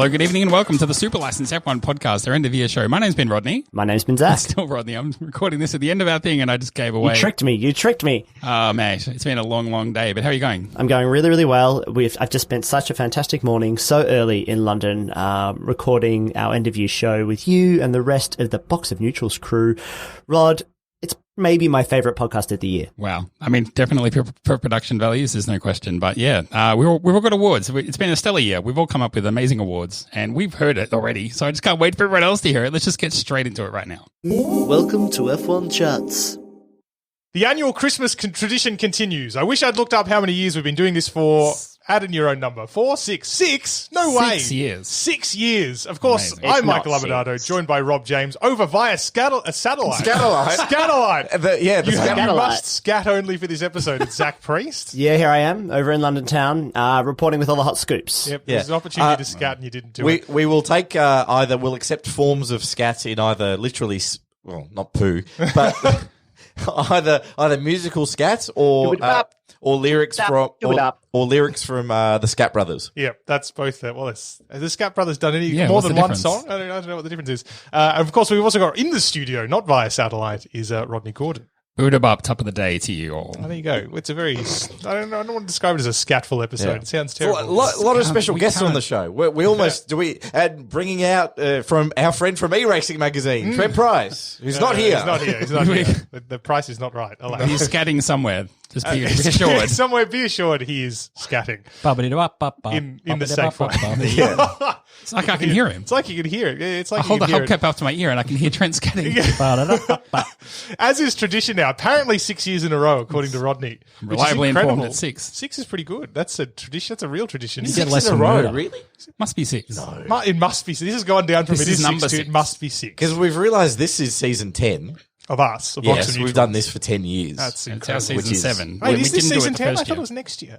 Hello, good evening, and welcome to the Super License F1 podcast, our end-of-year show. My name's been Rodney. My name's been Zach. Still Rodney. I'm recording this at the end of our thing, and I just gave away. You tricked me. Oh, mate, it's been a long, long day, but how are you going? I'm going really, really well. I've just spent such a fantastic morning, so early in London, recording our end-of-year show with you and the rest of the Box of Neutrals crew. Rod, it's maybe my favourite podcast of the year. Wow. I mean, definitely for production values, there's no question. But yeah, we've all got awards. It's been a stellar year. We've all come up with amazing awards, and we've heard it already. So I just can't wait for everyone else to hear it. Let's just get straight into it right now. Welcome to F1 Chats. The annual Christmas tradition continues. I wish I'd looked up how many years we've been doing this for. Add in your own number. 4, 6, 6? No way. 6 years. 6 years. Of course, Amazing. I'm Michael Abadado, joined by Rob James, over via satellite. Scatterlight. You must scat only for this episode. It's Zach Priest. Yeah, here I am, over in London town, reporting with all the hot scoops. Yep, there's an opportunity to scat and you didn't do it. We will take we'll accept forms of scat in either literally, well, not poo, but either musical scat or lyrics from the Scat Brothers. Yeah, that's both. Has the Scat Brothers done any more what's than the one difference? song? I don't know what the difference is. Of course, we've also got in the studio, not via satellite, is Rodney Gordon. Boot-a-bop, top of the day to you all. Oh, there you go. It's a very, I don't want to describe it as a scatful episode. Yeah. It sounds A terrible. lot of special guests on the show. We almost and bringing out from our friend from E-Racing magazine, Trent Price, who's not here. He's not here. The price is not right. He's scatting somewhere. Just be assured. Somewhere, be assured he is scatting. In the safe way. It's like I can hear him. It's like you can hear it. It's like I hold the you can hear hubcap up to my ear and I can hear Trent scatting. As is tradition now, apparently 6 years in a row, according to Rodney. Which Reliably is incredible. informed at 6. 6 is pretty good. That's a tradition. That's a real tradition. You get less in a row, really? Must be 6. No. It must be. This has gone down from This it is is number 6 to 6. it must be 6. Because we've realised this is season 10. Of us. Of Box Yes, of we've Neutrals. done this for 10 years. That's It's our incredible. season 7. Wait, is this didn't do it season the 10? I first thought it year. was next year.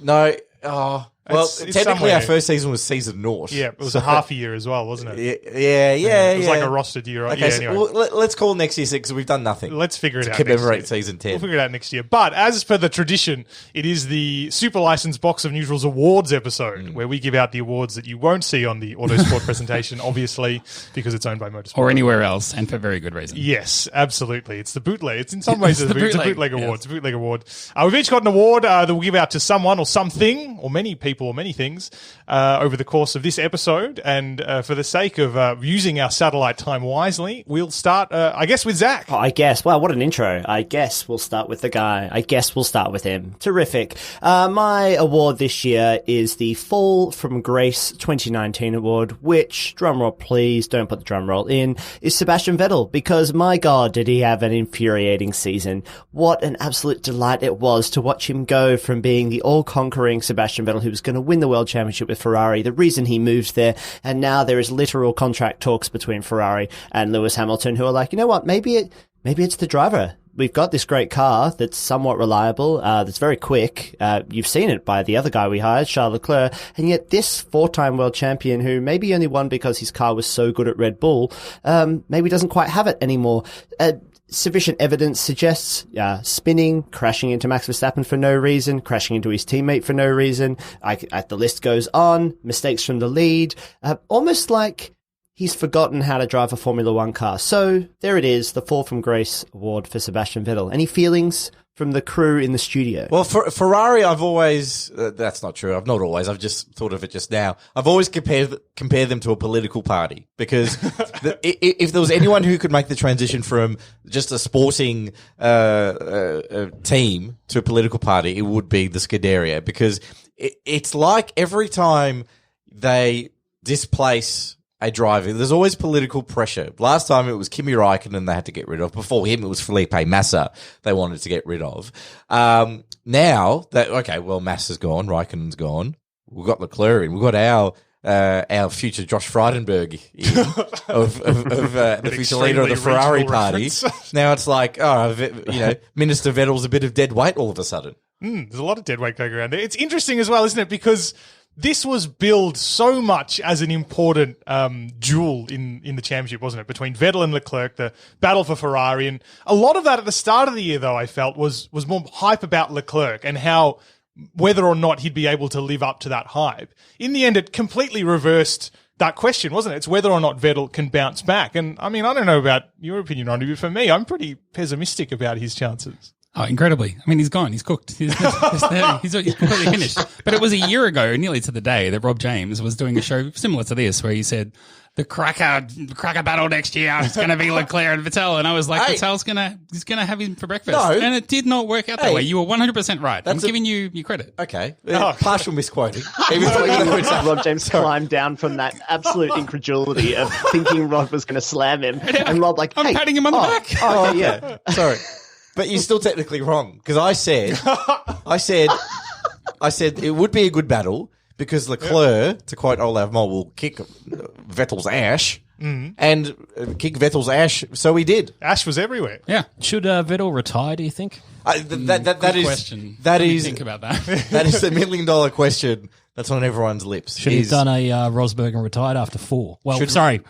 No. Oh, well, It's technically somewhere. our first season was season 0. Yeah, it was a half a year as well, wasn't it? Yeah. It was like a rostered year. Okay, Yeah, so anyway. let's call next year 6 because we've done nothing. Let's figure it out. Commemorate next year. season 10. We'll figure it out next year. But as per the tradition, it is the Super License Box of Neutrals Awards episode where we give out the awards that you won't see on the Autosport presentation, obviously, because it's owned by Motorsport. Or anywhere else, and for very good reason. Yes, absolutely. It's the bootleg. It's in some ways it's a bootleg award. yes. It's a bootleg award. We've each got an award that we'll give out to someone or something or many people or many things over the course of this episode. And for the sake of using our satellite time wisely, we'll start, I guess, with Zach. Oh, I guess. Wow, what an intro. I guess we'll start with the guy. I guess we'll start with him. Terrific. My award this year is the Fall from Grace 2019 award, which, drumroll please, don't put the drumroll in, is Sebastian Vettel, because my God, did he have an infuriating season. What an absolute delight it was to watch him go from being the all-conquering Sebastian Vettel who was going to win the World Championship with Ferrari, the reason he moved there, and now there is literal contract talks between Ferrari and Lewis Hamilton who are like, you know what, maybe it's the driver. We've got this great car that's somewhat reliable, that's very quick. You've seen it by the other guy we hired, Charles Leclerc, and yet this 4-time world champion who maybe only won because his car was so good at Red Bull, maybe doesn't quite have it anymore. Sufficient evidence suggests spinning, crashing into Max Verstappen for no reason, crashing into his teammate for no reason. The list goes on. Mistakes from the lead. Almost like he's forgotten how to drive a Formula One car. So there it is, the Fall from Grace award for Sebastian Vettel. Any feelings from the crew in the studio? Well, for Ferrari, I've always that's not true. I've not always. I've just thought of it just now. I've always compared them to a political party because if there was anyone who could make the transition from just a sporting team to a political party, it would be the Scuderia, because it's like every time they displace a driver, there's always political pressure. Last time it was Kimi Räikkönen they had to get rid of. Before him, it was Felipe Massa they wanted to get rid of. Now that, Massa's gone, Räikkönen's gone. We've got Leclerc in. We've got our future Josh Frydenberg in, of the future leader of the Ferrari party. Now it's like, Minister Vettel's a bit of dead weight all of a sudden. There's a lot of dead weight going around there. It's interesting as well, isn't it? Because this was billed so much as an important duel in the championship, wasn't it? Between Vettel and Leclerc, the battle for Ferrari. And a lot of that at the start of the year, though, I felt was more hype about Leclerc and how whether or not he'd be able to live up to that hype. In the end, it completely reversed that question, wasn't it? It's whether or not Vettel can bounce back. And I mean, I don't know about your opinion on it, but for me, I'm pretty pessimistic about his chances. Oh, incredibly. I mean, he's gone. He's cooked. He's completely finished. But it was a year ago, nearly to the day, that Rob James was doing a show similar to this, where he said, the cracker battle next year is going to be Leclerc and Vettel. And I was like, Vettel's he's going to have him for breakfast. No. And it did not work out that way. You were 100% right. I'm giving you credit. Okay. Partial misquoting. Rob James climbed down from that absolute incredulity of thinking Rod was going to slam him. And Rob like, hey. I'm patting him on the back. Oh, yeah. Sorry. But you're still technically wrong, because I said it would be a good battle because Leclerc, to quote Olav Mol, will kick Vettel's ash and kick Vettel's ash. So he did. Ash was everywhere. Yeah. Should Vettel retire, do you think? That is question. That is think about that. That is the $1 million question that's on everyone's lips. Should he have done a Rosberg and retired after 4? Well, retired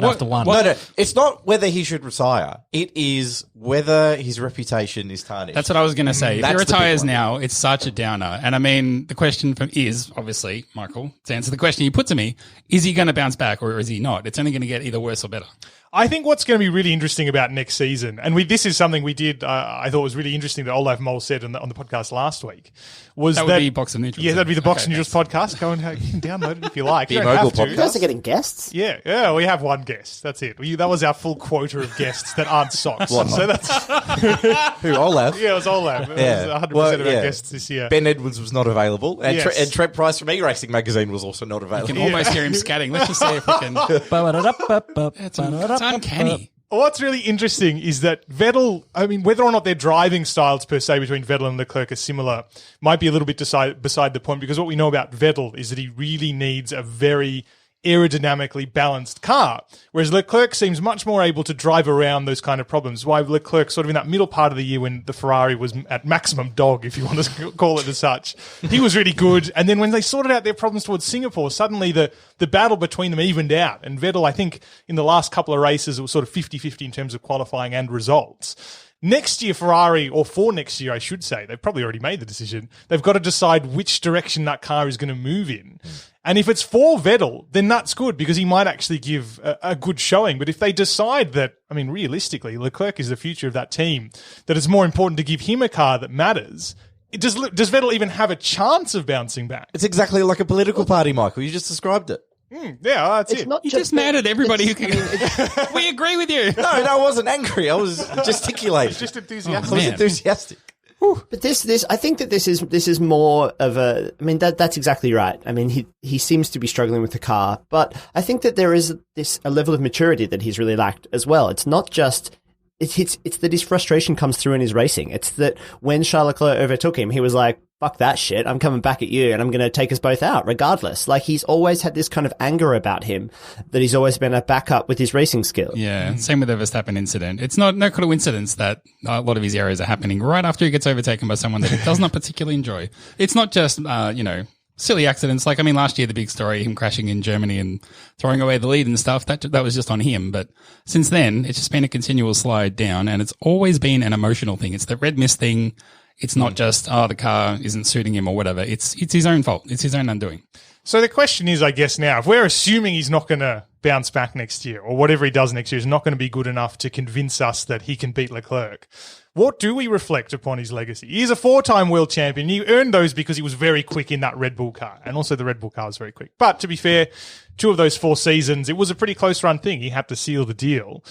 after 1. No, it's not whether he should retire. It is whether his reputation is tarnished. That's what I was going to say. If he That's the big retires one. now, it's such a downer. And I mean, the question is, obviously, Michael, to answer the question you put to me, is he going to bounce back or is he not? It's only going to get either worse or better. I think what's going to be really interesting about next season, and this is something we did, I thought was really interesting that Olaf Mol said on the podcast last week, was that would be Box of Neutrals. Yeah, that'd be the Box of Neutrals podcast. Go and you can download it if you like. The You don't have Mogul to. podcast. You guys are getting guests? Yeah, we have one guest. That's it. That was our full quota of guests that aren't socks. What? So that's Who, Olaf? yeah, it was Olaf. It was 100% of our guests this year. Ben Edwards was not available, and, Yes. and Trent Price from E-Racing Magazine was also not You available. can almost hear him scatting. Let's just see if we can. It's uncanny. What's really interesting is that Vettel, I mean, whether or not their driving styles per se between Vettel and Leclerc are similar might be a little bit beside the point, because what we know about Vettel is that he really needs a very aerodynamically balanced car, whereas Leclerc seems much more able to drive around those kind of problems. Why Leclerc sort of in that middle part of the year when the Ferrari was at maximum dog, if you want to call it as such, he was really good. And then when they sorted out their problems towards Singapore, suddenly the battle between them evened out. And Vettel, I think in the last couple of races, it was sort of 50-50 in terms of qualifying and results. Next year, Ferrari, or for next year, I should say, they've probably already made the decision. They've got to decide which direction that car is going to move in. And if it's for Vettel, then that's good, because he might actually give a good showing. But if they decide that, I mean, realistically, Leclerc is the future of that team, that it's more important to give him a car that matters, does Vettel even have a chance of bouncing back? It's exactly like a political party, Michael. You just described it. Yeah, that's It's it. not You just mad at everybody who can. We agree with you. No, I wasn't angry. I was gesticulating. Just enthusiastic. I was Man. enthusiastic. But this, I think that this is more of a. I mean, that's exactly right. I mean, he seems to be struggling with the car, but I think that there is a level of maturity that he's really lacked as well. It's not just. It's that his frustration comes through in his racing. It's that when Charles Leclerc overtook him, he was like, fuck that shit, I'm coming back at you and I'm going to take us both out regardless. Like, he's always had this kind of anger about him, that he's always been a backup with his racing skill. Yeah, same with the Verstappen incident. It's no coincidence that a lot of his errors are happening right after he gets overtaken by someone that he does not particularly enjoy. It's not just, silly accidents. Like, I mean, last year, the big story, him crashing in Germany and throwing away the lead and stuff, that was just on him. But since then, it's just been a continual slide down, and it's always been an emotional thing. It's the red mist thing. It's not just, the car isn't suiting him or whatever. It's his own fault. It's his own undoing. So the question is, I guess now, if we're assuming he's not going to bounce back next year, or whatever he does next year is not going to be good enough to convince us that he can beat Leclerc, what do we reflect upon his legacy? He's a 4-time world champion. He earned those because he was very quick in that Red Bull car, and also the Red Bull car was very quick. But to be fair, 2 of those 4 seasons, it was a pretty close run thing. He had to seal the deal.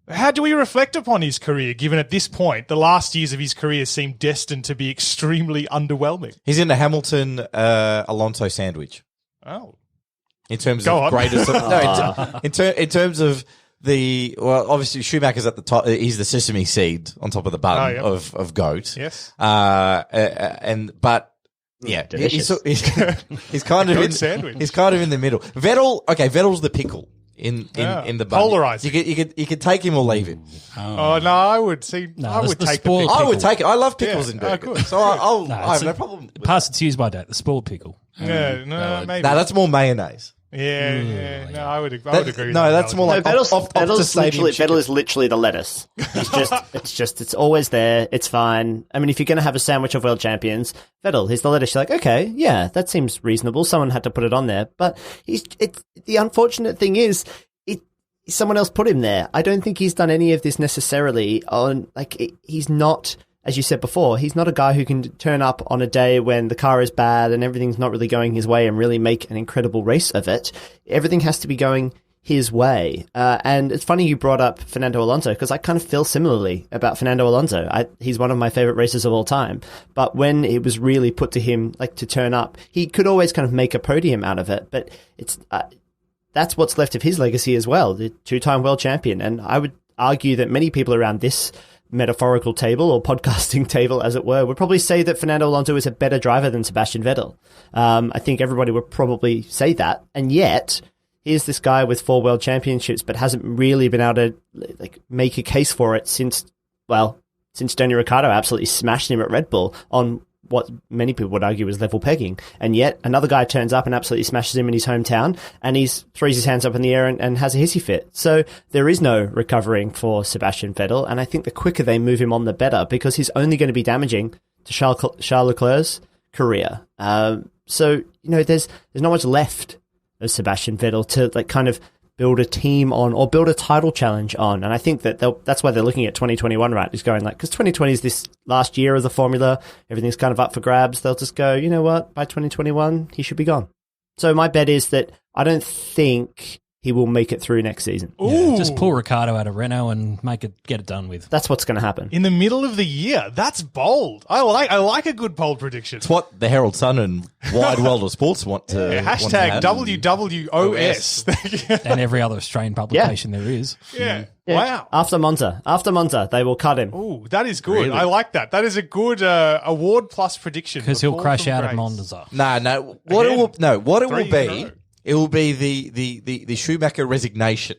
How do we reflect upon his career, given at this point, the last years of his career seem destined to be extremely underwhelming? He's in the Hamilton Alonso sandwich. Oh. In terms Go of on. greatest, in terms of obviously Schumacher's at the top. He's the sesame seed on top of the bun of goat. Yes. He's kind of Goat in sandwich. he's kind of in the middle. Vettel's the pickle in the bun. Polarizing. You could take him or leave him. Oh, no, I would the take the spoiled pick. I would take it. I love pickles Yeah. in burgers, Oh, good. so I have no problem. With Pass its use by date, the spoiled pickle. Yeah, no, maybe. No, that's more mayonnaise. Yeah. No, I would agree with that. No, that's more No, like Vettel is literally the lettuce. It's always there. It's fine. I mean, if you're going to have a sandwich of world champions, Vettel, he's the lettuce. You're like, okay, yeah, that seems reasonable. Someone had to put it on there. But the unfortunate thing is, someone else put him there. I don't think he's done any of this necessarily he's not, as you said before, he's not a guy who can turn up on a day when the car is bad and everything's not really going his way and really make an incredible race of it. Everything has to be going his way. And it's funny you brought up Fernando Alonso, because I kind of feel similarly about Fernando Alonso. He's one of my favorite racers of all time. But when it was really put to him, like, to turn up, he could always kind of make a podium out of it. But it's that's what's left of his legacy as well, the two-time world champion. And I would argue that many people around this metaphorical table, or podcasting table, as it were, would probably say that Fernando Alonso is a better driver than Sebastian Vettel. I think everybody would probably say that. And yet, here's this guy with 4 world championships, but hasn't really been able to make a case for it since Daniel Ricciardo absolutely smashed him at Red Bull on what many people would argue was level pegging. And yet another guy turns up and absolutely smashes him in his hometown, and he throws his hands up in the air and has a hissy fit. So there is no recovering for Sebastian Vettel, and I think the quicker they move him on, the better, because he's only going to be damaging to Charles Leclerc's career. So, there's not much left of Sebastian Vettel to kind of build a team on, or build a title challenge on. And I think that that's why they're looking at 2021, right? Is going because 2020 is this last year of the formula. Everything's kind of up for grabs. They'll just go, you know what? By 2021, he should be gone. So my bet is that I don't think he will make it through next season. Yeah, just pull Ricciardo out of Renault and get it done with. That's what's going to happen. In the middle of the year. That's bold. I like a good bold prediction. It's what the Herald Sun and Wide World of Sports want to hashtag WWOS. And every other Australian publication there is. Yeah. Yeah. Wow. After Monza, they will cut him. Oh, that is good. Really? I like that. That is a good award plus prediction. Because he'll crash out at Monza. No. What it will be... It will be the Schumacher resignation.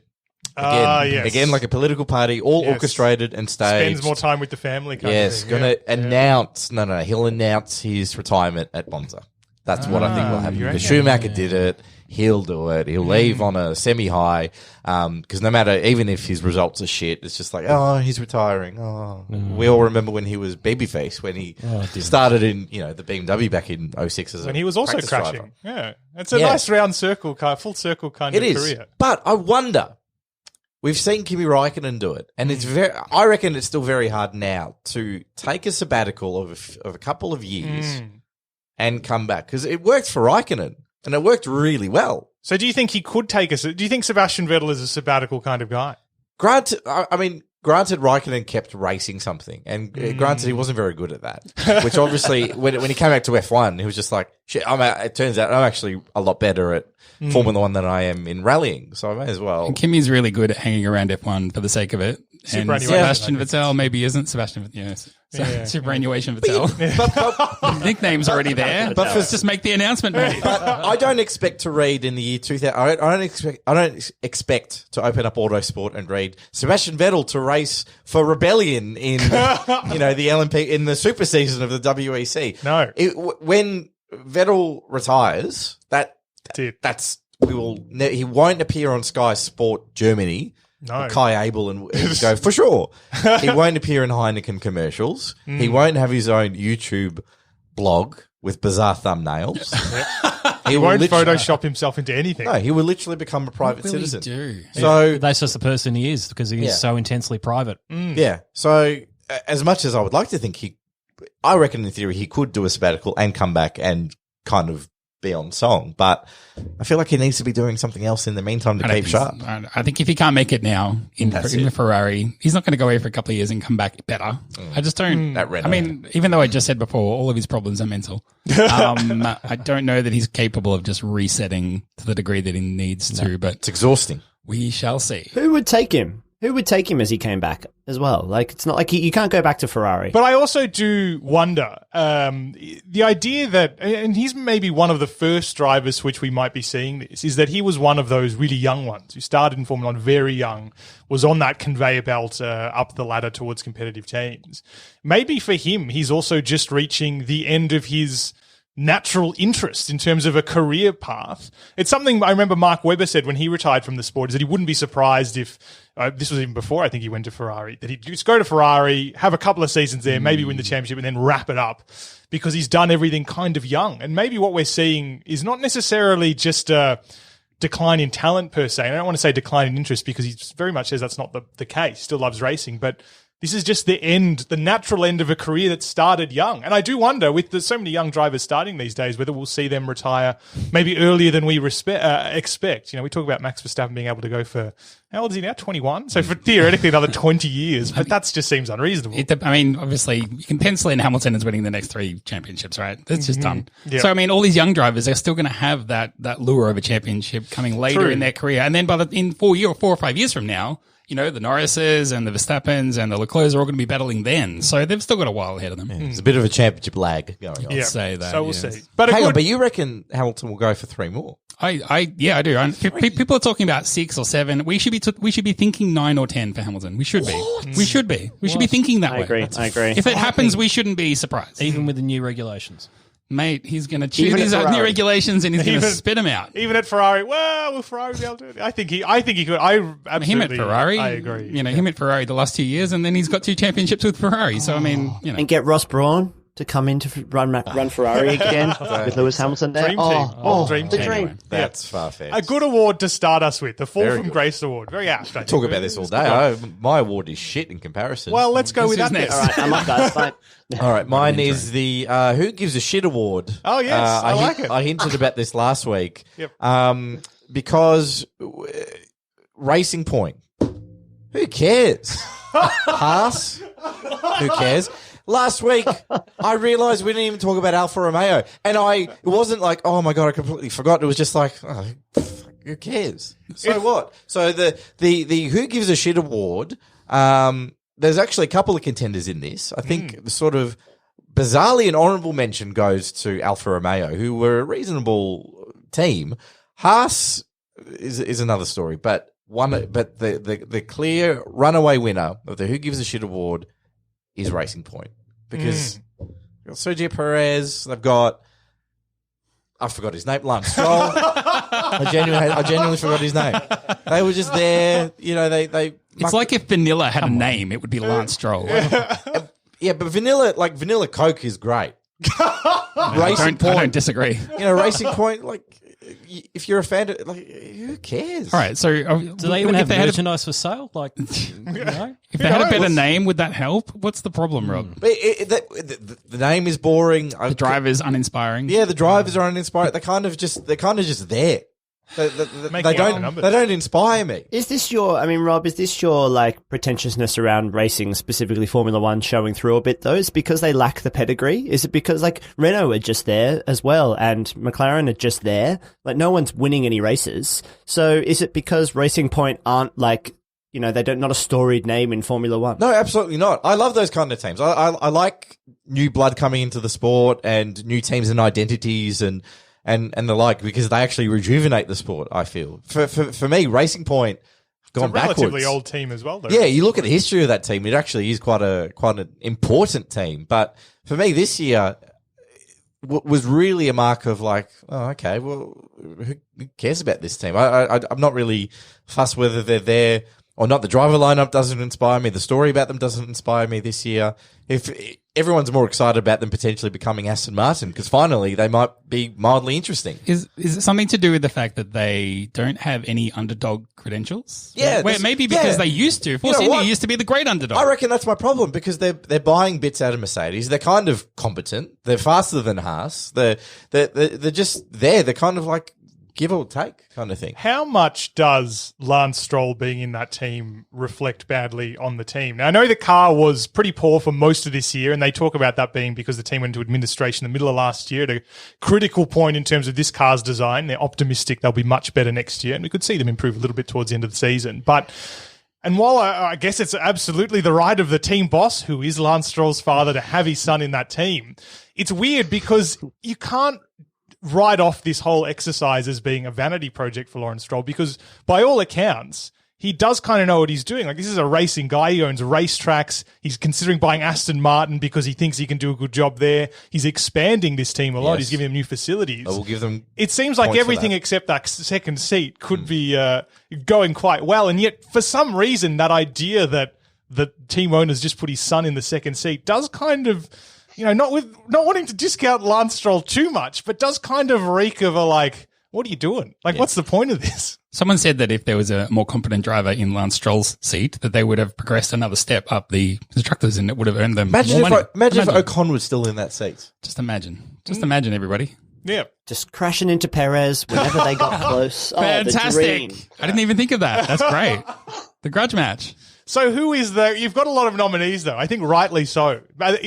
Again, like a political party, all orchestrated and staged. Spends more time with the family. Going to announce. No, he'll announce his retirement at Monza. That's what I think will happen. Because Schumacher did it. He'll do it. He'll leave on a semi-high. Because no matter, even if his results are shit, it's just like, oh, he's retiring. Oh, we all remember when he was babyface, when he started in, the BMW back in 06 as when he was also crashing. Driver. Yeah. It's a nice round circle, full circle kind of career. But I wonder, we've seen Kimi Räikkönen do it, and I reckon it's still very hard now to take a sabbatical of a couple of years and come back, because it worked for Räikkönen. And it worked really well. So do you think he could take us? Do you think Sebastian Vettel is a sabbatical kind of guy? Granted, Raikkonen kept racing something. And granted, he wasn't very good at that. Which obviously, when he came back to F1, he was just like, shit, it turns out I'm actually a lot better at Formula 1 than I am in rallying. So I may as well. And Kimi's really good at hanging around F1 for the sake of it. And Sebastian Vettel maybe isn't Sebastian Vettel. Superannuation Vettel. But nickname's already there. But just make the announcement, mate. But I don't expect to read in the year 2000. I don't expect to open up Autosport and read Sebastian Vettel to race for Rebellion in the LMP in the super season of the WEC. No. When Vettel retires, he won't appear on Sky Sport Germany. No. Kai Abel and go, for sure. He won't appear in Heineken commercials. He won't have his own YouTube blog with bizarre thumbnails. He won't Photoshop himself into anything. No, he will literally become a private citizen. Do? So that's just the person he is, because he is so intensely private. Yeah. So as much as I would like to think I reckon in theory he could do a sabbatical and come back and kind of be on song, but I feel like he needs to be doing something else in the meantime to keep sharp. I think if he can't make it now in the Ferrari, he's not going to go away for a couple of years and come back better. I just don't. I mean, even though I just said before, all of his problems are mental. I don't know that he's capable of just resetting to the degree that he needs to. But it's exhausting. We shall see. Who would take him? Who would take him as he came back as well? Like, it's not like you can't go back to Ferrari. But I also do wonder, the idea that, and he's maybe one of the first drivers which we might be seeing this, is that he was one of those really young ones who started in Formula 1 very young, was on that conveyor belt up the ladder towards competitive teams. Maybe for him, he's also just reaching the end of his natural interest in terms of a career path. It's something I remember Mark Webber said when he retired from the sport, is that he wouldn't be surprised if, this was even before I think he went to Ferrari, that he'd just go to Ferrari, have a couple of seasons there, maybe win the championship and then wrap it up, because he's done everything kind of young. And maybe what we're seeing is not necessarily just a decline in talent per se. And I don't want to say decline in interest, because he very much says that's not the case. Still loves racing, but this is just the natural end of a career that started young. And I do wonder, with so many young drivers starting these days, whether we'll see them retire maybe earlier than we expect. We talk about Max Verstappen being able to go for, how old is he now? 21? So for theoretically another 20 years, but that just seems unreasonable. Obviously, you can pencil in Hamilton as winning the next 3 championships, right? That's just done. Yeah. So, all these young drivers are still going to have that lure of a championship coming later in their career. And then in 4 or 5 years from now, the Norrises and the Verstappens and the Leclercs are all going to be battling then. So they've still got a while ahead of them. There's a bit of a championship lag going on. Yeah. Say that. So we'll yes. see. But Hang on, but you reckon Hamilton will go for 3 more? I do. People are talking about 6 or 7. We should be thinking 9 or 10 for Hamilton. We should be. We should be. We should be thinking that way. I agree. If it happens, we shouldn't be surprised. Even with the new regulations. Mate, he's going to chew Even these at new Ferrari. regulations and he's going to spit them out. even at Ferrari, well, will Ferrari be able to do it? I think he could. I absolutely. Him at Ferrari, I agree. Him at Ferrari the last 2 years, and then he's got 2 championships with Ferrari. So And get Ross Brawn to come in to run Ferrari again with Lewis Hamilton there. Dream team. Dream the team. dream. Anyway. That's far-fetched. A good award to start us with, the Fall Very from good. Grace Award. Very apt. I think. Talk about this all day. My award is shit in comparison. Well, let's go with Who's that next? next. All right, I'm up, guys. Fine. All right, mine is the Who Gives a Shit Award. Oh, yes, I like it. I hinted about this last week. Yep. Because Racing Point, who cares? Haas, who cares? Last week, I realised we didn't even talk about Alfa Romeo, and it wasn't like, oh my god, I completely forgot. It was just like, oh, who cares? So what? So the Who Gives a Shit Award. There's actually a couple of contenders in this. I think the sort of bizarrely an honourable mention goes to Alfa Romeo, who were a reasonable team. Haas is another story, but the clear runaway winner of the Who Gives a Shit Award is Racing Point, because they've got Sergio Perez, they've got, I forgot his name, Lance Stroll. I genuinely forgot his name. They were just there, It's like if Vanilla had a name, it would be Lance Stroll. Yeah, but vanilla Coke is great. I don't disagree. Racing Point, if you're a fan of, who cares? All right, so Do they even have merchandise for sale? If if they had a better name, would that help? What's the problem, Rob? But the name is boring. The driver's uninspiring. Yeah, the drivers are uninspired. They're kind of just there. They don't inspire me. Is this Rob, is this your pretentiousness around racing, specifically Formula One, showing through a bit though? Is it because they lack the pedigree? Is it because Renault are just there as well and McLaren are just there? No one's winning any races. So is it because Racing Point aren't they're not a storied name in Formula One? No, absolutely not. I love those kind of teams. I like new blood coming into the sport and new teams and identities and the like, because they actually rejuvenate the sport, I feel. For me, Racing Point have gone backwards. Relatively old team as well, though. Yeah, you look at the history of that team, it actually is quite an important team. But for me, this year was really a mark of who cares about this team? I'm not really fussed whether they're there or not. The driver lineup doesn't inspire me. The story about them doesn't inspire me this year. If everyone's more excited about them potentially becoming Aston Martin, because finally they might be mildly interesting. Is it something to do with the fact that they don't have any underdog credentials? Yeah, maybe because they used to. Force India used to be the great underdog. I reckon that's my problem, because they're buying bits out of Mercedes. They're kind of competent. They're faster than Haas. They're just there. They're kind of like give or take kind of thing. How much does Lance Stroll being in that team reflect badly on the team? Now, I know the car was pretty poor for most of this year, and they talk about that being because the team went into administration in the middle of last year at a critical point in terms of this car's design. They're optimistic they'll be much better next year, and we could see them improve a little bit towards the end of the season. And while I guess it's absolutely the right of the team boss, who is Lance Stroll's father, to have his son in that team, it's weird because you can't write off this whole exercise as being a vanity project for Lawrence Stroll, because by all accounts, he does kind of know what he's doing. Like, this is a racing guy. He owns racetracks. He's considering buying Aston Martin because he thinks he can do a good job there. He's expanding this team a lot. Yes. He's giving them new facilities. I will give them. It seems like points for everything that. except that second seat could be going quite well. And yet, for some reason, that idea that the team owner's just put his son in the second seat does kind of, not wanting to discount Lance Stroll too much, but does kind of reek of a like, what are you doing? Like, what's the point of this? Someone said that if there was a more competent driver in Lance Stroll's seat, that they would have progressed another step up the constructors and it would have earned them Imagine more money. if Ocon was still in that seat. Just imagine. Just imagine, everybody. Yeah. Just crashing into Perez whenever they got close. Oh, the Fantastic. dream. I didn't even think of that. That's great. The grudge match. So who is you've got a lot of nominees though. I think rightly so. Are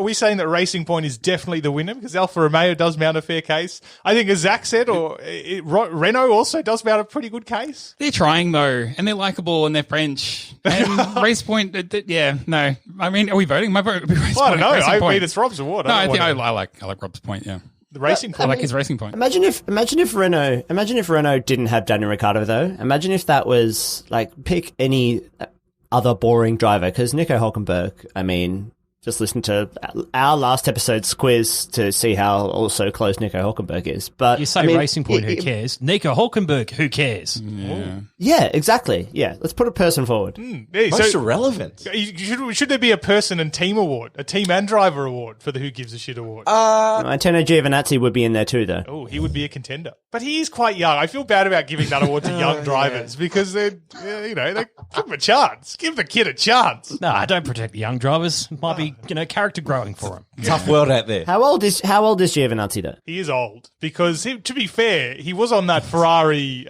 we saying that Racing Point is definitely the winner? Because Alfa Romeo does mount a fair case. I think, as Zach said, Renault also does mount a pretty good case. They're trying though, and they're likable and they're French. And Race Point, no. I mean, are we voting? My vote would be Race Well, I Point. don't know. Racing I Point. mean, it's Rob's award. No, I like Rob's point. Yeah, the Racing I Point. like his Racing Point. Imagine if Renault didn't have Daniel Ricciardo though. Imagine if that was like, pick any other boring driver, because Nico Hülkenberg, I mean, just listen to our last episode's quiz to see how also close Nico Hülkenberg is. But You say I mean, Racing Point, who cares? Nico Hulkenberg, who cares? Yeah, exactly. Yeah, let's put a person forward. Yeah, Most so irrelevant. should there be a person and team award, a team and driver award for the Who Gives a Shit award? Antonio Giovinazzi would be in there too, though. Oh, he would be a contender. But he is quite young. I feel bad about giving that award to young drivers because they give him a chance. Give the kid a chance. No, I don't protect the young drivers. It might be, character growing for them. Tough world out there. How old is Giovinazzi though? He is old because, to be fair, he was on that Ferrari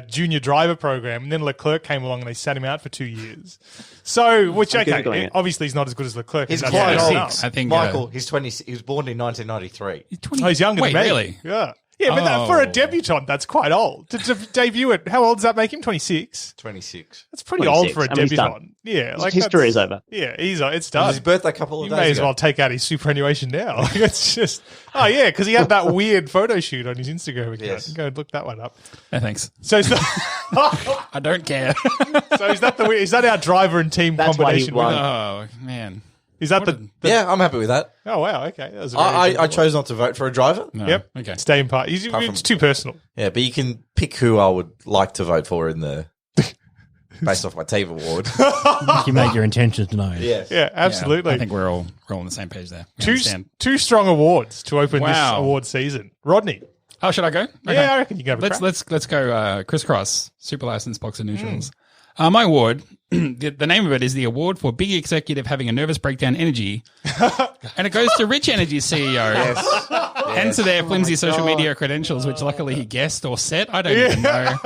junior driver program, and then Leclerc came along and they sat him out for 2 years. So, which I'm Googling it. obviously he's not as good as Leclerc. He's and quite that's old. fair enough. I think Michael, he's 20. He was born in 1993. He's younger Wait, than me. really? Yeah. Yeah, but for a Oh. debutant, that's quite old. To debut it, how old does that make him? 26? 26. That's pretty old 26. for a I mean, he's done. debutant. Yeah. His career is over. Yeah, it's It was done. his birthday a couple of He days may as ago. well take out his superannuation now. Like, it's just, because he had that weird photo shoot on his Instagram account. Yes. Go and look that one up. No, thanks. So, is I don't care. that our driver and team That's why he combination? won. Oh man. Is that Yeah, I'm happy with that. Oh wow, okay. That was a very I good one. chose not to vote for a driver. No. Yep. Okay. Stay in part. Apart from- It's too personal. Yeah, but you can pick who I would like to vote for in the based off my team award. You make your intentions known. Yes. Yeah, absolutely. Yeah, I think we're all on the same page there. We two understand. strong awards to open this Wow. award season. Rodney. Oh, should I go? Okay. Yeah, I reckon you can have a crack. Let's go crisscross super license boxer neutrals. My award, the name of it is the award for big executive having a nervous breakdown energy, and it goes to Rich Energy's CEO and to their flimsy social media credentials, which luckily he guessed or set. I don't even know.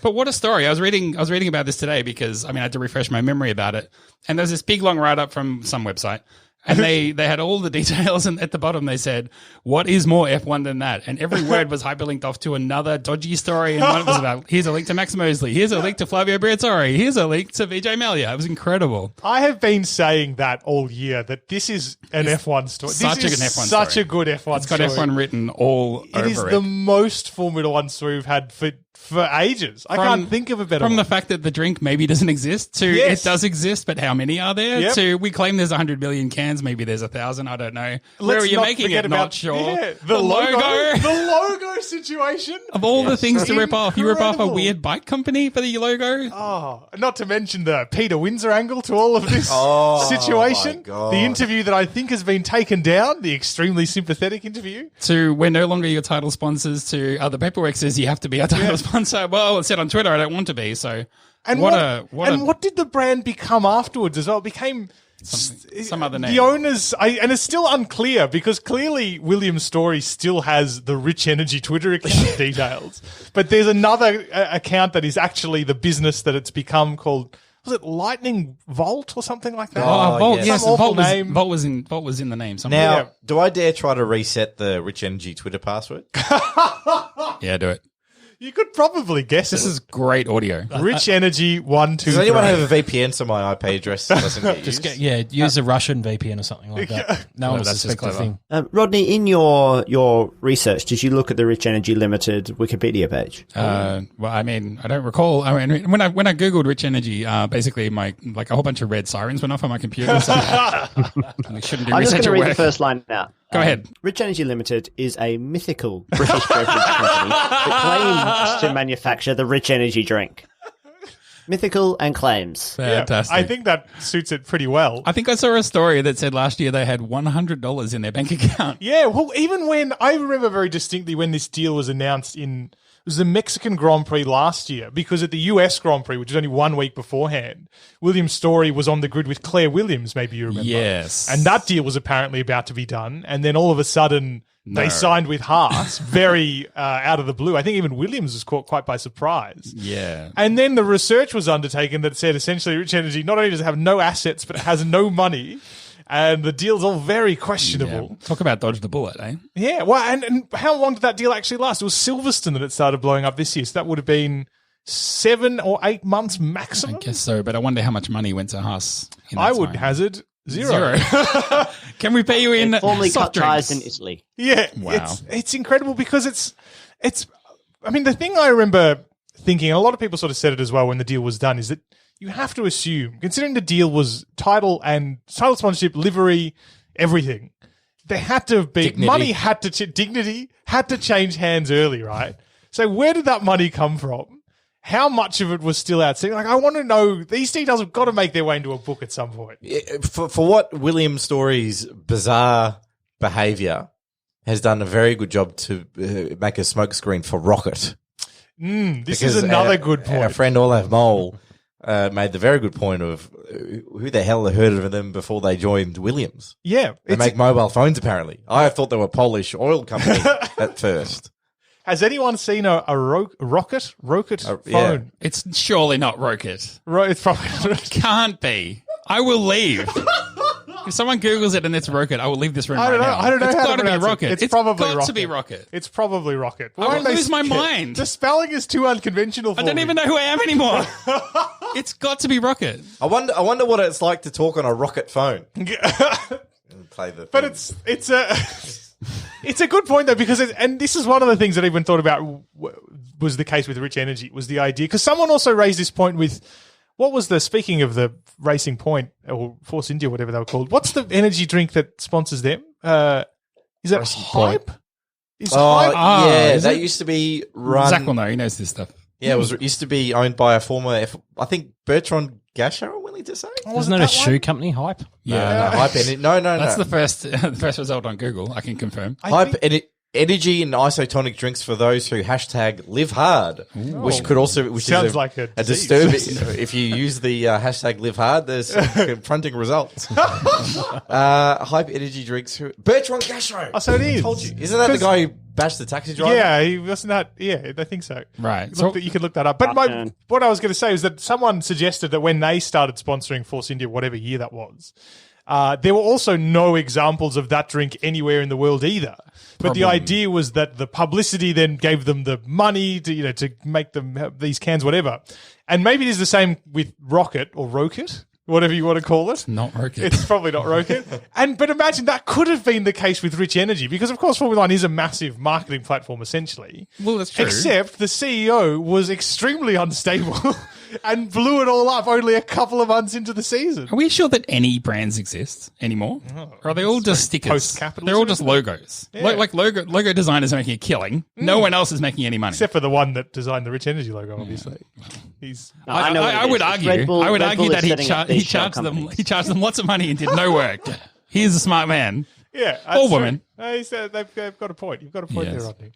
But what a story! I was reading about this today because I had to refresh my memory about it, and there's this big long write up from some website. And they had all the details, and at the bottom they said, "What is more F1 than that?" And every word was hyperlinked off to another dodgy story. And one was about, here's a link to Max Mosley, here's a link to Flavio Briatore, here's a link to Vijay Mallya. It was incredible. I have been saying that all year, that this is an F1 story. Such This a good is F1 such story. a good F1 It's got story. F1 written all It is over the it. most Formula One story we've had for ages. I can't think of a better From one. the fact that the drink maybe doesn't exist to Yes. it does exist, but how many are there? Yep. To we claim there's 100 million cans, maybe there's 1,000. I don't know. Where Let's are you not making forget it? Not sure. Yeah, the logo. The logo situation. Of all the things to rip off, you rip off a Incredible. weird bike company for the logo. Oh, not to mention the Peter Windsor angle to all of this situation. my God. The interview that I think has been taken down, the extremely sympathetic interview. To we're no longer your title sponsors. To other paperwork says you have to be our title sponsor. Well, it said on Twitter I don't want to be. So what did the brand become afterwards as well? It became some other name. The owners, and it's still unclear because clearly William Story still has the Rich Energy Twitter account details, but there's another account that is actually the business that it's become called. Was it Lightning Vault or something like that? Oh, Vault, yes. yes, Some awful Vault was, name. Vault was in the name. Somewhere. Now, Yeah. do I dare try to reset the Rich Energy Twitter password? Yeah, do it. You could probably guess This it. is great audio. Rich Energy 1, 2, Does 3. anyone have a VPN so my IP address doesn't get used? Use a Russian VPN or something like that. No one will that's just suspect a clever. thing. Rodney, in your research, did you look at the Rich Energy Limited Wikipedia page? Well, I mean, I don't recall. I mean, when I googled Rich Energy, basically a whole bunch of red sirens went off on my computer. So we shouldn't do I'm just research going to at read the work. first line now. Go ahead. Rich Energy Limited is a mythical British beverage company that claims to manufacture the Rich Energy drink. Mythical and claims. Fantastic. I think that suits it pretty well. I think I saw a story that said last year they had $100 in their bank account. Yeah, well, even when I remember very distinctly when this deal was announced it was the Mexican Grand Prix last year, because at the US Grand Prix, which was only 1 week beforehand, Williams Story was on the grid with Claire Williams, maybe you remember. Yes. And that deal was apparently about to be done. And then all of a sudden, they signed with Haas very out of the blue. I think even Williams was caught quite by surprise. Yeah. And then the research was undertaken that said essentially Rich Energy not only does it have no assets, but it has no money. And the deal's all very questionable. Yeah. Talk about dodge the bullet, eh? Yeah, well, and how long did that deal actually last? It was Silverstone that it started blowing up this year, so that would have been 7 or 8 months maximum. I guess so, but I wonder how much money went to Haas. In that I would time. hazard zero. Can we pay you in Formerly soft cut ties drinks? in Italy. Yeah, Wow. it's incredible because it's. I mean, the thing I remember thinking, and a lot of people sort of said it as well when the deal was done, is that you have to assume, considering the deal was title sponsorship, livery, everything, there had to be Dignity. money dignity had to change hands early, right? So where did that money come from? How much of it was still outstanding? Like, I want to know. These details have got to make their way into a book at some point. For what William Story's bizarre behaviour has done a very good job to make a smokescreen for Rocket. This is another good point. Our friend Olaf Mole made the very good point of who the hell heard of them before they joined Williams. Yeah, They make mobile phones, apparently. I thought they were a Polish oil company at first. has anyone seen a Rocket phone? yeah. It's surely not Rocket. It's probably Can't be. I will leave. If someone Googles it and it's Rocket, I will leave this room I don't know. now. I don't know It's how got to be pronounce it. Rocket. It's probably got Rocket. to be Rocket. It's probably Rocket. I will Why lose my don't they- mind. The spelling is too unconventional for I don't me. even know who I am anymore. It's got to be Rocket. I wonder what it's like to talk on a Rocket phone. Play the But thing. it's a good point though, because and this is one of the things that I even thought about was the case with Rich Energy, was the idea, because someone also raised this point with speaking of the Racing Point or Force India, whatever they were called, what's the energy drink that sponsors them? Is that Racing Hype? Point. Is Oh, Hype? yeah, is that it? used to be run. Zach will know. He knows this stuff. Yeah, it used to be owned by a former, I think Bertrand Gasher, I'm willing to say. Isn't that a shoe company, Hype? Yeah. No, Hype Energy. No. That's the first result on Google. I can confirm. Hype energy and isotonic drinks for those who hashtag live hard, which Sounds is like a disturbing. disease. If you use the hashtag live hard, there's some confronting results. Hype energy drinks. Bertrand Gasher. Oh, so it is. Told you. Isn't that the guy who bashed the taxi driver? Yeah, he wasn't that. Yeah, I think so. Right. You can look that up. But what I was going to say is that someone suggested that when they started sponsoring Force India, whatever year that was, there were also no examples of that drink anywhere in the world either. But the idea was that the publicity then gave them the money to make them have these cans, whatever. And maybe it is the same with Rocket or Rocket, whatever you want to call it. Not Rocket. It's probably not Rocket. But imagine that could have been the case with Rich Energy, because of course Formula One is a massive marketing platform essentially. Well, that's true. Except the CEO was extremely unstable and blew it all up only a couple of months into the season. Are we sure that any brands exist anymore? Or are they all just stickers? post-capitalism, They're all just isn't it? logos. Yeah. Like logo designers are making a killing. No one else is making any money. Except for the one that designed the Rich Energy logo, obviously. He's I know what I it would is. argue. Red Bull- I would Red argue Bull that is setting up he these shell charged them. companies. He charged them lots of money and did no work. He is a smart man. yeah, Or that's woman. true. They've got a point. You've got a point Yes. there, Rodney.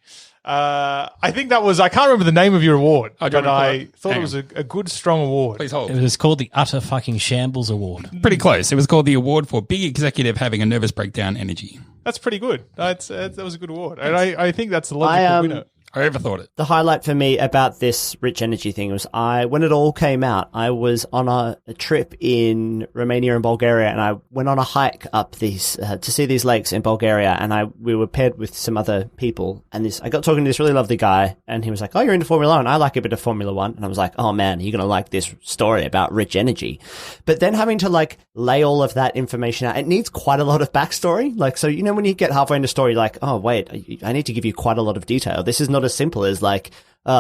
I think that was. I can't remember the name of your award, Oh, do you but want me to I pull it? thought Hang it was a good, strong award. Please It hold. was called the Utter Fucking Shambles Award. Pretty close. It was called the Award for Big Executive Having a Nervous Breakdown Energy. That's pretty good. That was a good award, and I think that's the logical winner. I overthought it. The highlight for me about this rich energy thing was when it all came out, I was on a trip in Romania and Bulgaria, and I went on a hike up these to see these lakes in Bulgaria, and we were paired with some other people, and I got talking to this really lovely guy, and he was like, "Oh, you're into Formula One? I like a bit of Formula One," and I was like, "Oh man, you're gonna like this story about rich energy," but then having to like lay all of that information out, it needs quite a lot of backstory. Like, so when you get halfway into a story, like, oh wait, I need to give you quite a lot of detail. This is not as simple as like,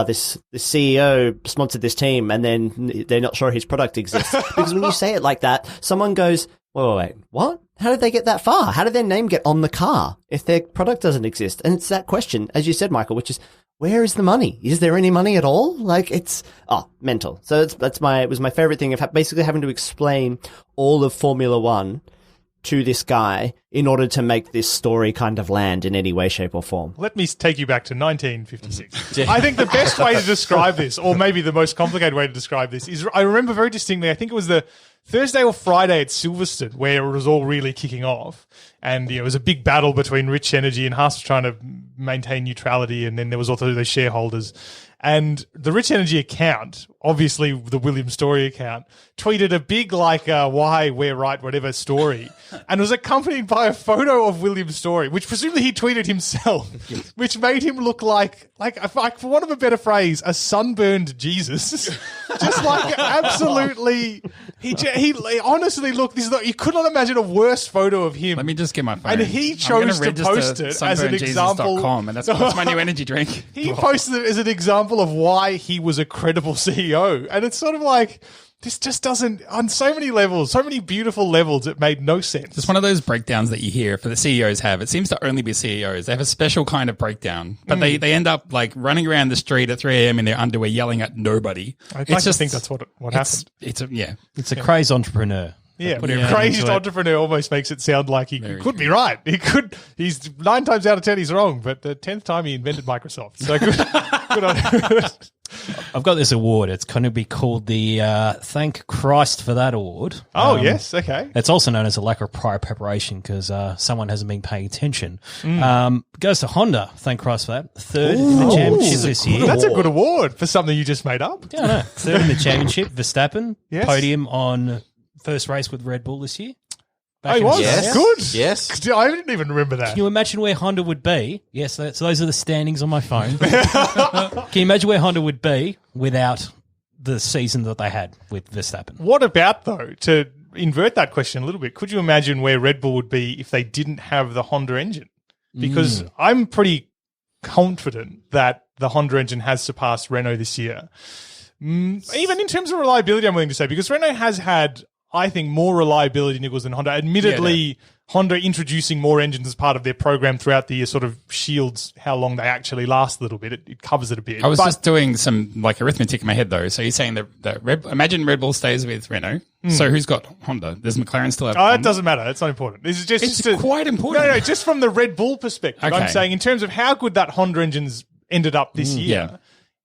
this CEO sponsored this team and then they're not sure his product exists. Because when you say it like that, someone goes, wait, what? How did they get that far? How did their name get on the car if their product doesn't exist? And it's that question, as you said, Michael, which is, where is the money? Is there any money at all? Like, it's mental. So it was my favorite thing of basically having to explain all of Formula One to this guy in order to make this story kind of land in any way, shape, or form. Let me take you back to 1956. I think the best way to describe this, or maybe the most complicated way to describe this, is I remember very distinctly, I think it was the Thursday or Friday at Silverstone where it was all really kicking off. And it was a big battle between Rich Energy and Haas was trying to maintain neutrality. And then there was also the shareholders. And the Rich Energy account, obviously the William Story account, tweeted a big why, we're right, whatever story, and was accompanied by a photo of William Story, which presumably he tweeted himself, which made him look like for want of a better phrase, a sunburned Jesus. Just like absolutely, he honestly looked. You could not imagine a worse photo of him. Let me just get my phone. And he chose to post it as an example. And that's my new energy drink. He posted it as an example of why he was a credible CEO. And it's sort of like, this just doesn't, on so many levels, so many beautiful levels, it made no sense. It's one of those breakdowns that you hear for the CEOs have. It seems to only be CEOs. They have a special kind of breakdown, but they end up like running around the street at 3 a.m. in their underwear yelling at nobody. I think that's what happened. It's a crazy entrepreneur. Yeah, crazed entrepreneur almost makes it sound like he could be right. He's 9 times out of 10 he's wrong, but the 10th time he invented Microsoft. So good on him. I've got this award. It's going to be called the Thank Christ for that award. Oh, yes. Okay. It's also known as a lack of prior preparation because someone hasn't been paying attention. Goes to Honda. Thank Christ for that. Third in the championship this year. That's a good award for something you just made up. Yeah, I know. Third in the championship. Verstappen. Yes. Podium on first race with Red Bull this year. He was? Yes. Good. Yes. I didn't even remember that. Can you imagine where Honda would be? Yes, so those are the standings on my phone. Can you imagine where Honda would be without the season that they had with Verstappen? What about, though, to invert that question a little bit, could you imagine where Red Bull would be if they didn't have the Honda engine? Because I'm pretty confident that the Honda engine has surpassed Renault this year. Even in terms of reliability, I'm willing to say, because Renault has had, I think, more reliability niggles than Honda. Admittedly, Honda introducing more engines as part of their program throughout the year sort of shields how long they actually last a little bit. It covers it a bit. I was just doing some arithmetic in my head though. So you're saying that imagine Red Bull stays with Renault. So who's got Honda? Does McLaren still have Honda? It doesn't matter. It's not important. This is just quite important. No, just from the Red Bull perspective. Okay. I'm saying in terms of how good that Honda engine's ended up this year. Yeah.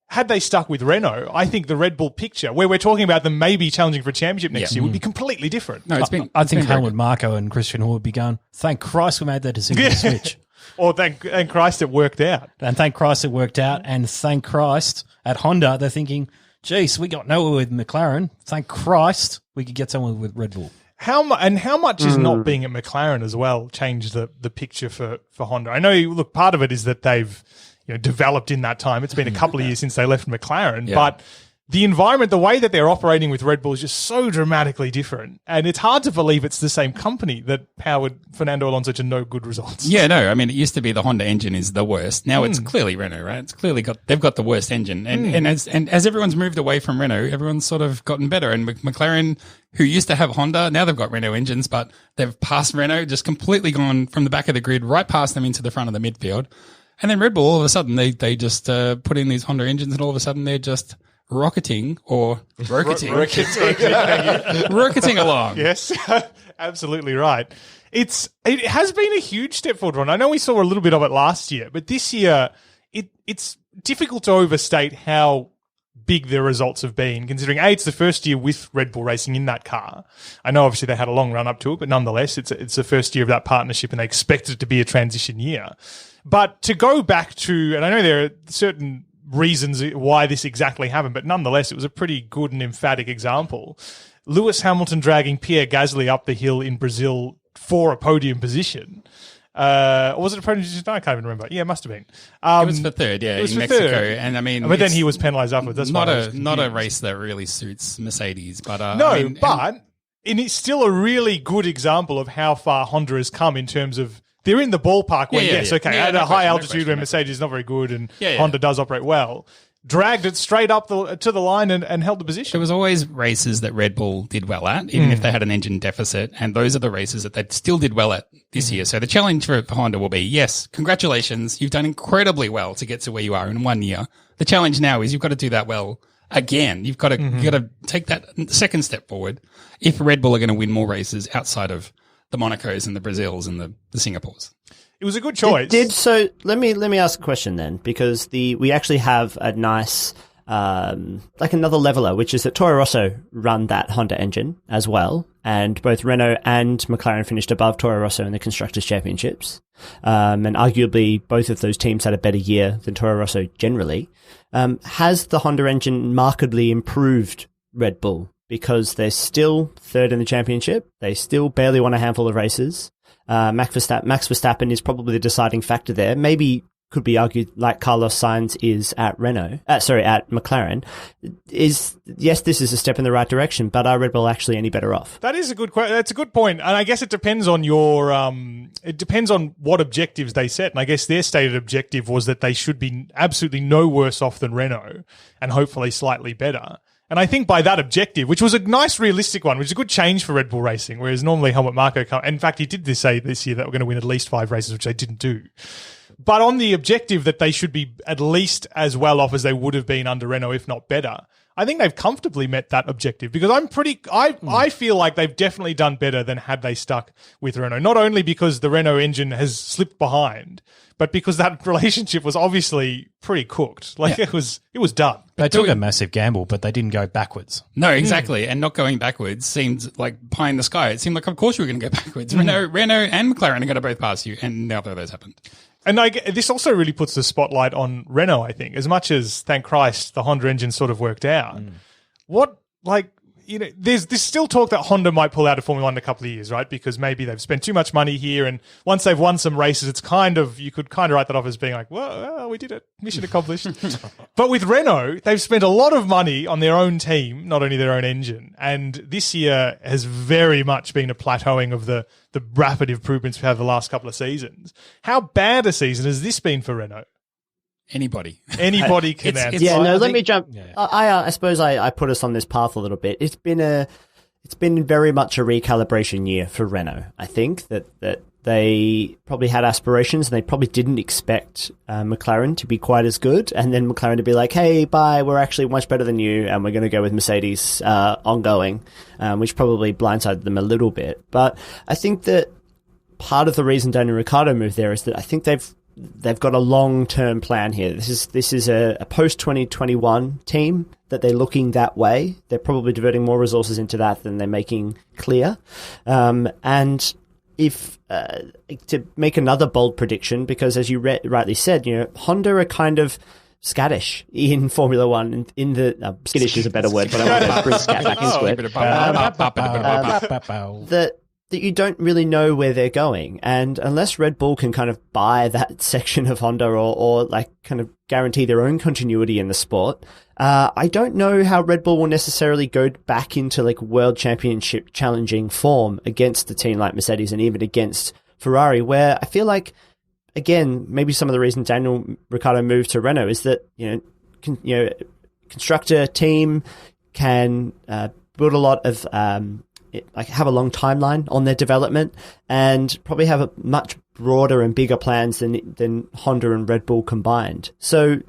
Had they stuck with Renault, I think the Red Bull picture, where we're talking about them maybe challenging for a championship next year, would be completely different. No, I think Helmut Marko and Christian Horner would be going, thank Christ we made that decision to switch. Or thank Christ it worked out. And thank Christ it worked out. And thank Christ at Honda, they're thinking, geez, we got nowhere with McLaren. Thank Christ we could get someone with Red Bull. How much is not being at McLaren as well changed the picture for Honda? I know, look, part of it is that they've developed in that time. It's been a couple of years since they left McLaren, but the environment, the way that they're operating with Red Bull is just so dramatically different. And it's hard to believe it's the same company that powered Fernando Alonso to no good results. Yeah, no, I mean, it used to be the Honda engine is the worst. Now it's clearly Renault, right? It's clearly they've got the worst engine. And as everyone's moved away from Renault, everyone's sort of gotten better. And McLaren, who used to have Honda, now they've got Renault engines, but they've passed Renault, just completely gone from the back of the grid right past them into the front of the midfield. And then Red Bull, all of a sudden, they just put in these Honda engines, and all of a sudden they're just rocketing along. Yes, absolutely right. It has been a huge step forward, Ron. I know we saw a little bit of it last year, but this year it's difficult to overstate how big their results have been, considering it's the first year with Red Bull racing in that car. I know obviously they had a long run up to it, but nonetheless, it's the first year of that partnership, and they expected it to be a transition year. But to go back to, and I know there are certain reasons why this exactly happened, but nonetheless, it was a pretty good and emphatic example. Lewis Hamilton dragging Pierre Gasly up the hill in Brazil for a podium position. Or was it a podium position? I can't even remember. Yeah, it must have been. It was for third, it was in for Mexico. third. And I mean, but then he was penalised afterwards. That's not why I was not a confused. race that really suits Mercedes. But No, I mean, and it's still a really good example of how far Honda has come in terms of they're in the ballpark where, Yeah, at no a high question, altitude where Mercedes is not very good and Yeah. Honda does operate well, dragged it straight up to the line and held the position. There was always races that Red Bull did well at, even if they had an engine deficit, and those are the races that they still did well at this year. So the challenge for Honda will be, yes, congratulations, you've done incredibly well to get to where you are in 1 year. The challenge now is you've got to do that well again. You've got to take that second step forward if Red Bull are going to win more races outside of the Monacos and the Brazils and the Singapores. It was a good choice. So let me ask a question then, because we actually have a nice like another leveler, which is that Toro Rosso run that Honda engine as well, and both Renault and McLaren finished above Toro Rosso in the Constructors' Championships, and arguably both of those teams had a better year than Toro Rosso generally. Has the Honda engine markedly improved Red Bull? Because they're still third in the championship, they still barely won a handful of races. Max Verstappen is probably the deciding factor there. Maybe could be argued like Carlos Sainz is at at McLaren. Yes, this is a step in the right direction, but are Red Bull actually any better off? That is a good question. That's a good point. And I guess it depends on your, it depends on what objectives they set. And I guess their stated objective was that they should be absolutely no worse off than Renault and hopefully slightly better. And I think by that objective, which was a nice realistic one, which is a good change for Red Bull Racing, whereas normally Helmut Marko, in fact, he did say this year that we're going to win at least 5 races, which they didn't do. But on the objective that they should be at least as well off as they would have been under Renault, if not better, I think they've comfortably met that objective because I feel like they've definitely done better than had they stuck with Renault. Not only because the Renault engine has slipped behind, but because that relationship was obviously pretty cooked. It was done. They took a massive gamble, but they didn't go backwards. No, exactly. And not going backwards seemed like pie in the sky. It seemed like, of course, you were going to go backwards. Renault and McLaren are going to both pass you, and neither of those happened. And this also really puts the spotlight on Renault, I think. As much as, thank Christ, the Honda engine sort of worked out. There's still talk that Honda might pull out of Formula One in a couple of years, right? Because maybe they've spent too much money here, and once they've won some races, you could kind of write that off as being like, well, we did it, mission accomplished. But with Renault, they've spent a lot of money on their own team, not only their own engine, and this year has very much been a plateauing of the rapid improvements we've had the last couple of seasons. How bad a season has this been for Renault? Anybody can answer. Let me jump. Yeah. I suppose I put us on this path a little bit. It's been very much a recalibration year for Renault. I think that they probably had aspirations and they probably didn't expect McLaren to be quite as good, and then McLaren to be like, hey, bye, we're actually much better than you, and we're going to go with Mercedes ongoing, which probably blindsided them a little bit. But I think that part of the reason Daniel Ricciardo moved there is that I think they've got a long-term plan here. This is a post-2021 team that they're looking that way. They're probably diverting more resources into that than they're making clear. And if to make another bold prediction, because as you rightly said, Honda are kind of scattish in Formula One. Skittish is a better word, but I want to bring scat back into it. That you don't really know where they're going. And unless Red Bull can kind of buy that section of Honda or like kind of guarantee their own continuity in the sport, I don't know how Red Bull will necessarily go back into like world championship challenging form against a team like Mercedes and even against Ferrari, where I feel like, again, maybe some of the reason Daniel Ricciardo moved to Renault is that, constructor team can build a lot of have a long timeline on their development and probably have a much broader and bigger plans than Honda and Red Bull combined. So,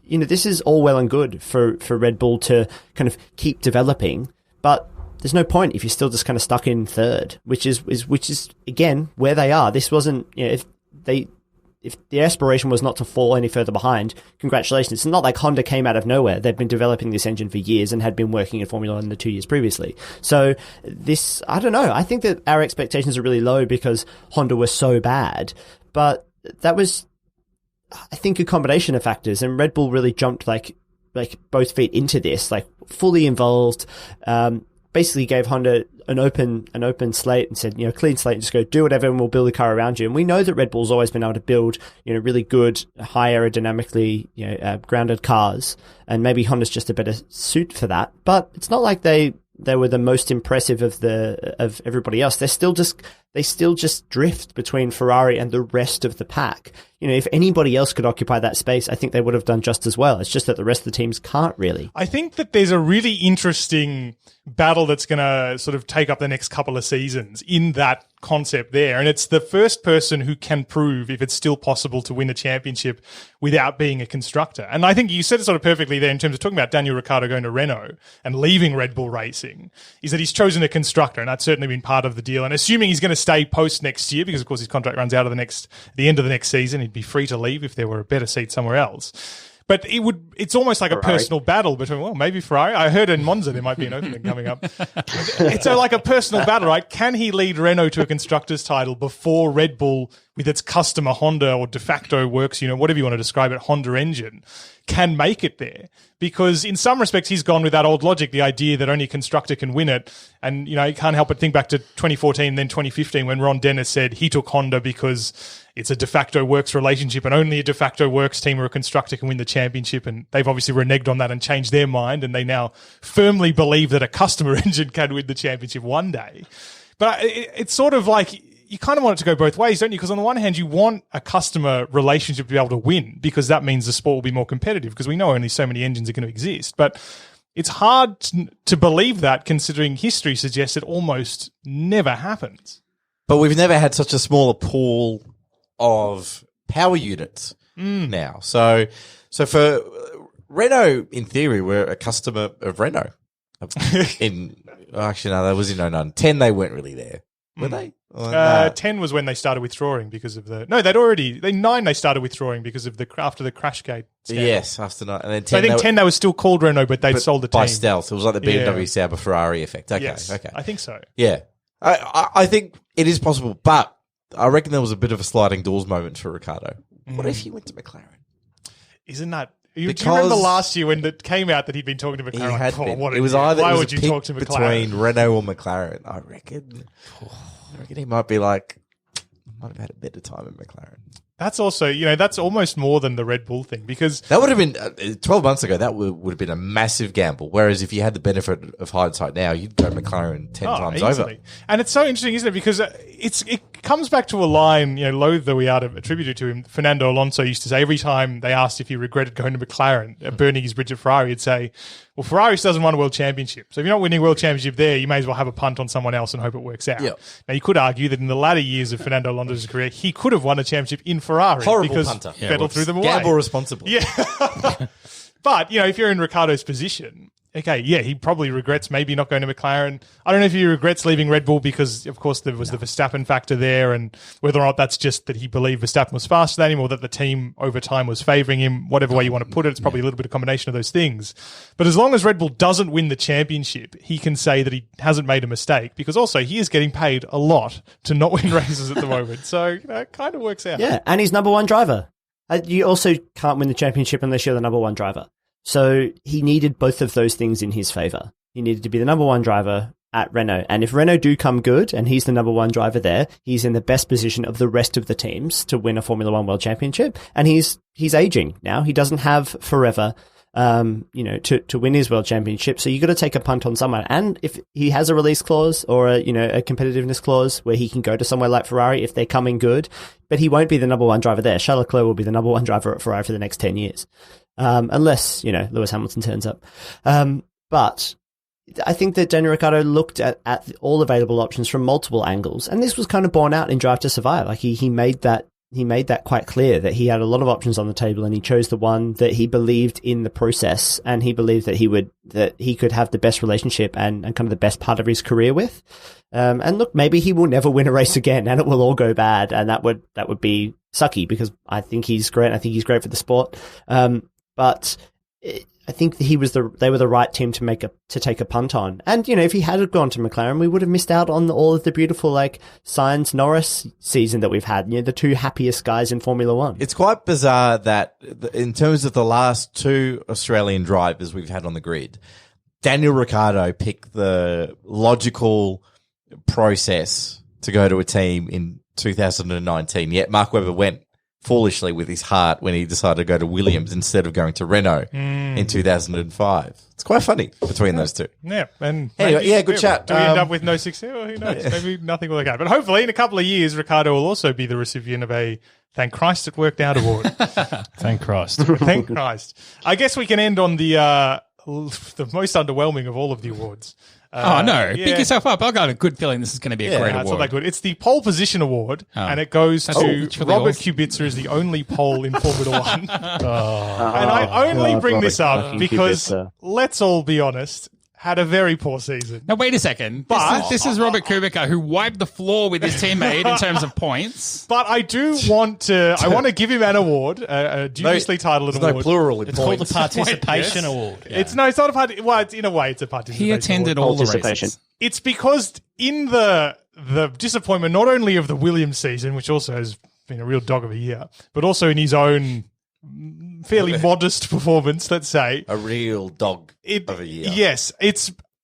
this is all well and good for Red Bull to kind of keep developing, but there's no point if you're still just kind of stuck in third, which is again where they are. This wasn't, if the aspiration was not to fall any further behind, congratulations. It's not like Honda came out of nowhere. They've been developing this engine for years and had been working in Formula 1 in the 2 years previously. So I don't know. I think that our expectations are really low because Honda was so bad. But that was I think a combination of factors, and Red Bull really jumped like both feet into this, like fully involved. Basically gave Honda an open slate and said, clean slate, just go do whatever and we'll build a car around you. And we know that Red Bull's always been able to build, really good, high aerodynamically, grounded cars. And maybe Honda's just a better suit for that. But it's not like they were the most impressive of everybody else. They still just drift between Ferrari and the rest of the pack. If anybody else could occupy that space, I think they would have done just as well. It's just that the rest of the teams can't really. I think that there's a really interesting battle that's going to sort of take up the next couple of seasons in that concept there. And it's the first person who can prove if it's still possible to win a championship without being a constructor. And I think you said it sort of perfectly there in terms of talking about Daniel Ricciardo going to Renault and leaving Red Bull Racing, is that he's chosen a constructor, and that's certainly been part of the deal. And assuming he's going to stay post next year, because of course his contract runs out the end of the next season, he'd be free to leave if there were a better seat somewhere else. But it's almost like a personal battle between, maybe Ferrari. I heard in Monza there might be an opening coming up. It's like a personal battle, right? Can he lead Renault to a constructor's title before Red Bull, with its customer Honda or de facto works, whatever you want to describe it, Honda engine, can make it there? Because in some respects, he's gone with that old logic, the idea that only a constructor can win it. And, you can't help but think back to 2014 and then 2015 when Ron Dennis said he took Honda because it's a de facto works relationship and only a de facto works team or a constructor can win the championship. And they've obviously reneged on that and changed their mind. And they now firmly believe that a customer engine can win the championship one day. But it's sort of like, you kind of want it to go both ways, don't you? Because on the one hand, you want a customer relationship to be able to win, because that means the sport will be more competitive, because we know only so many engines are going to exist. But it's hard to believe that, considering history suggests it almost never happens. But we've never had such a smaller pool of power units now. So for Renault, in theory, we're a customer of Renault. Actually, no, that was in 09. 10, they weren't really there. Were they? 10 was when they started withdrawing because of the... No, 9 they started withdrawing because of after the Crashgate scandal. Yes, after 9. And then 10, so I think 10 they were still called Renault, but they'd sold the team. By stealth. It was like the BMW Sauber Ferrari effect. Okay, yes, okay. I think so. Yeah. I think it is possible, but I reckon there was a bit of a sliding doors moment for Ricciardo. What if he went to McLaren? Isn't that... Do you remember last year when it came out that he'd been talking to McLaren? He had been. It was either, why would you talk to McLaren? Between Renault or McLaren, I reckon he might be like, might have had a better time at McLaren. That's also, that's almost more than the Red Bull thing, because... That would have been, 12 months ago, that would have been a massive gamble. Whereas if you had the benefit of hindsight now, you'd go McLaren 10 times easily over. And it's so interesting, isn't it? Because it comes back to a line, loath though we are to attribute it to him. Fernando Alonso used to say every time they asked if he regretted going to McLaren, burning his bridge at Ferrari, he'd say, well, Ferrari still hasn't won a world championship. So if you're not winning a world championship there, you may as well have a punt on someone else and hope it works out. Yep. Now, you could argue that in the latter years of Fernando Alonso's career, he could have won a championship in Ferrari. Horrible punter. Vettel threw them away. Gamble responsibly. Yeah. But, if you're in Ricciardo's position, okay, yeah, he probably regrets maybe not going to McLaren. I don't know if he regrets leaving Red Bull because, of course, there was the Verstappen factor there, and whether or not that's just that he believed Verstappen was faster than him or that the team over time was favouring him, whatever way you want to put it, it's probably a little bit of combination of those things. But as long as Red Bull doesn't win the championship, he can say that he hasn't made a mistake, because also he is getting paid a lot to not win races at the moment. So, it kind of works out. Yeah, and he's number one driver. You also can't win the championship unless you're the number one driver. So he needed both of those things in his favour. He needed to be the number one driver at Renault. And if Renault do come good and he's the number one driver there, he's in the best position of the rest of the teams to win a Formula One World Championship. And he's aging now. He doesn't have forever, to win his World Championship. So you got to take a punt on someone. And if he has a release clause or a competitiveness clause where he can go to somewhere like Ferrari if they're coming good, but he won't be the number one driver there. Charles Leclerc will be the number one driver at Ferrari for the next 10 years. Unless, Lewis Hamilton turns up. But I think that Daniel Ricciardo looked at all available options from multiple angles. And this was kind of borne out in Drive to Survive. Like he made that quite clear that he had a lot of options on the table, and he chose the one that he believed in the process, and he believed that he could have the best relationship and kind of the best part of his career with. And look, maybe he will never win a race again and it will all go bad, and that would be sucky, because I think he's great. I think he's great for the sport. But I think they were the right team to take a punt on. And, if he had gone to McLaren, we would have missed out on all of the beautiful, Sainz Norris season that we've had. The two happiest guys in Formula One. It's quite bizarre that in terms of the last two Australian drivers we've had on the grid, Daniel Ricciardo picked the logical process to go to a team in 2019. Yet Mark Webber went foolishly with his heart when he decided to go to Williams instead of going to Renault in 2005. It's quite funny between those two. Yeah. And anyway, good chat. Do we end up with no success? Well, who knows? Maybe nothing will work out. But hopefully in a couple of years, Ricardo will also be the recipient of a Thank Christ It Worked Out award. Thank Christ. Thank Christ. I guess we can end on the most underwhelming of all of the awards. No. Pick yourself up. I've got a good feeling this is going to be a great It's award. not that good. It's the pole position award, and it goes to really Robert awesome. Kubica as the only pole in Formula One. And I only bring this up because, let's all be honest, had a very poor season. Now, wait a second. This is Robert Kubica, who wiped the floor with his teammate in terms of points. But I do want to give him an award, a dubiously titled There's award. no plural in It's called points. the Participation Yes. Award. It's not a part. Well, in a way, it's a participation. He attended award. all the Participation. races. It's because in the disappointment, not only of the Williams season, which also has been a real dog of a year, but also in his own fairly modest performance, let's say. A real dog of a year. Yes,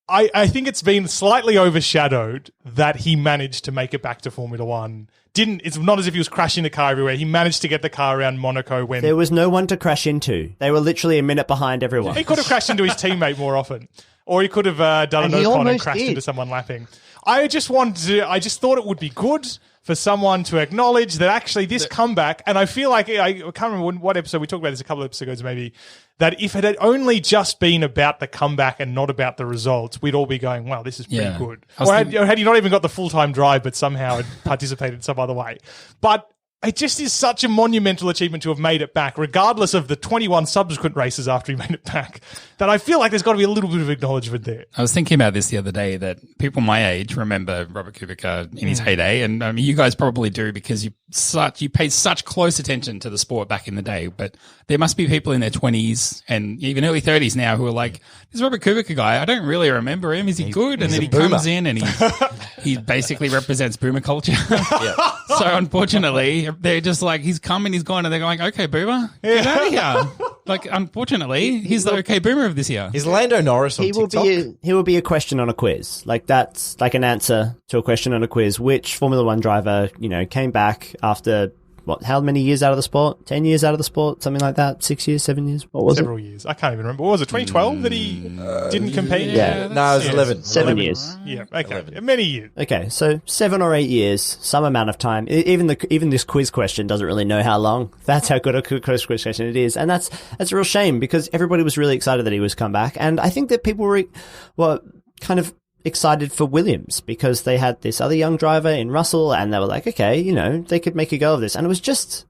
I think it's been slightly overshadowed that he managed to make it back to Formula One. It's not as if he was crashing the car everywhere. He managed to get the car around Monaco when There was no one to crash into. They were literally a minute behind everyone. he could have crashed into his teammate more often, or he could have done And an he Ocon and almost crashed did. into someone lapping. I just thought it would be good for someone to acknowledge that actually this comeback, and I feel like I can't remember what episode we talked about this a couple of episodes ago, maybe, that if it had only just been about the comeback and not about the results, we'd all be going, wow, this is pretty Yeah. good. I was Or thinking- had he not even got the full-time drive, but somehow had participated some other way. But it just is such a monumental achievement to have made it back, regardless of the 21 subsequent races after he made it back, that I feel like there's got to be a little bit of acknowledgement there. I was thinking about this the other day, that people my age remember Robert Kubica in his heyday, and I mean, you guys probably do because you paid such close attention to the sport back in the day. But there must be people in their 20s and even early 30s now who are like, "This Robert Kubica guy, I don't really remember him. Is he good?" And then he comes in and he basically represents boomer culture. So unfortunately, they're just like, he's come and he's gone, and they're going, "Okay, boomer, get out of here." Like, unfortunately, he's the okay boomer of this year. Is Lando Norris on He will TikTok? be a question on a quiz. Like, that's like an answer to a question on a quiz. Which Formula One driver, came back after how many years out of the sport? 10 years out of the sport? Something like that? 6 years, 7 years? What was Several years. I can't even remember. What was it, 2012 that he didn't compete? Yeah. No, it was 11. 7 years. Yeah, okay. Many years. Okay, so 7 or 8 years, some amount of time. Even this quiz question doesn't really know how long. That's how good a quiz question it is, and that's a real shame because everybody was really excited that he was come back, and I think that people were kind of excited for Williams because they had this other young driver in Russell, and they were like, okay, they could make a go of this, and it was just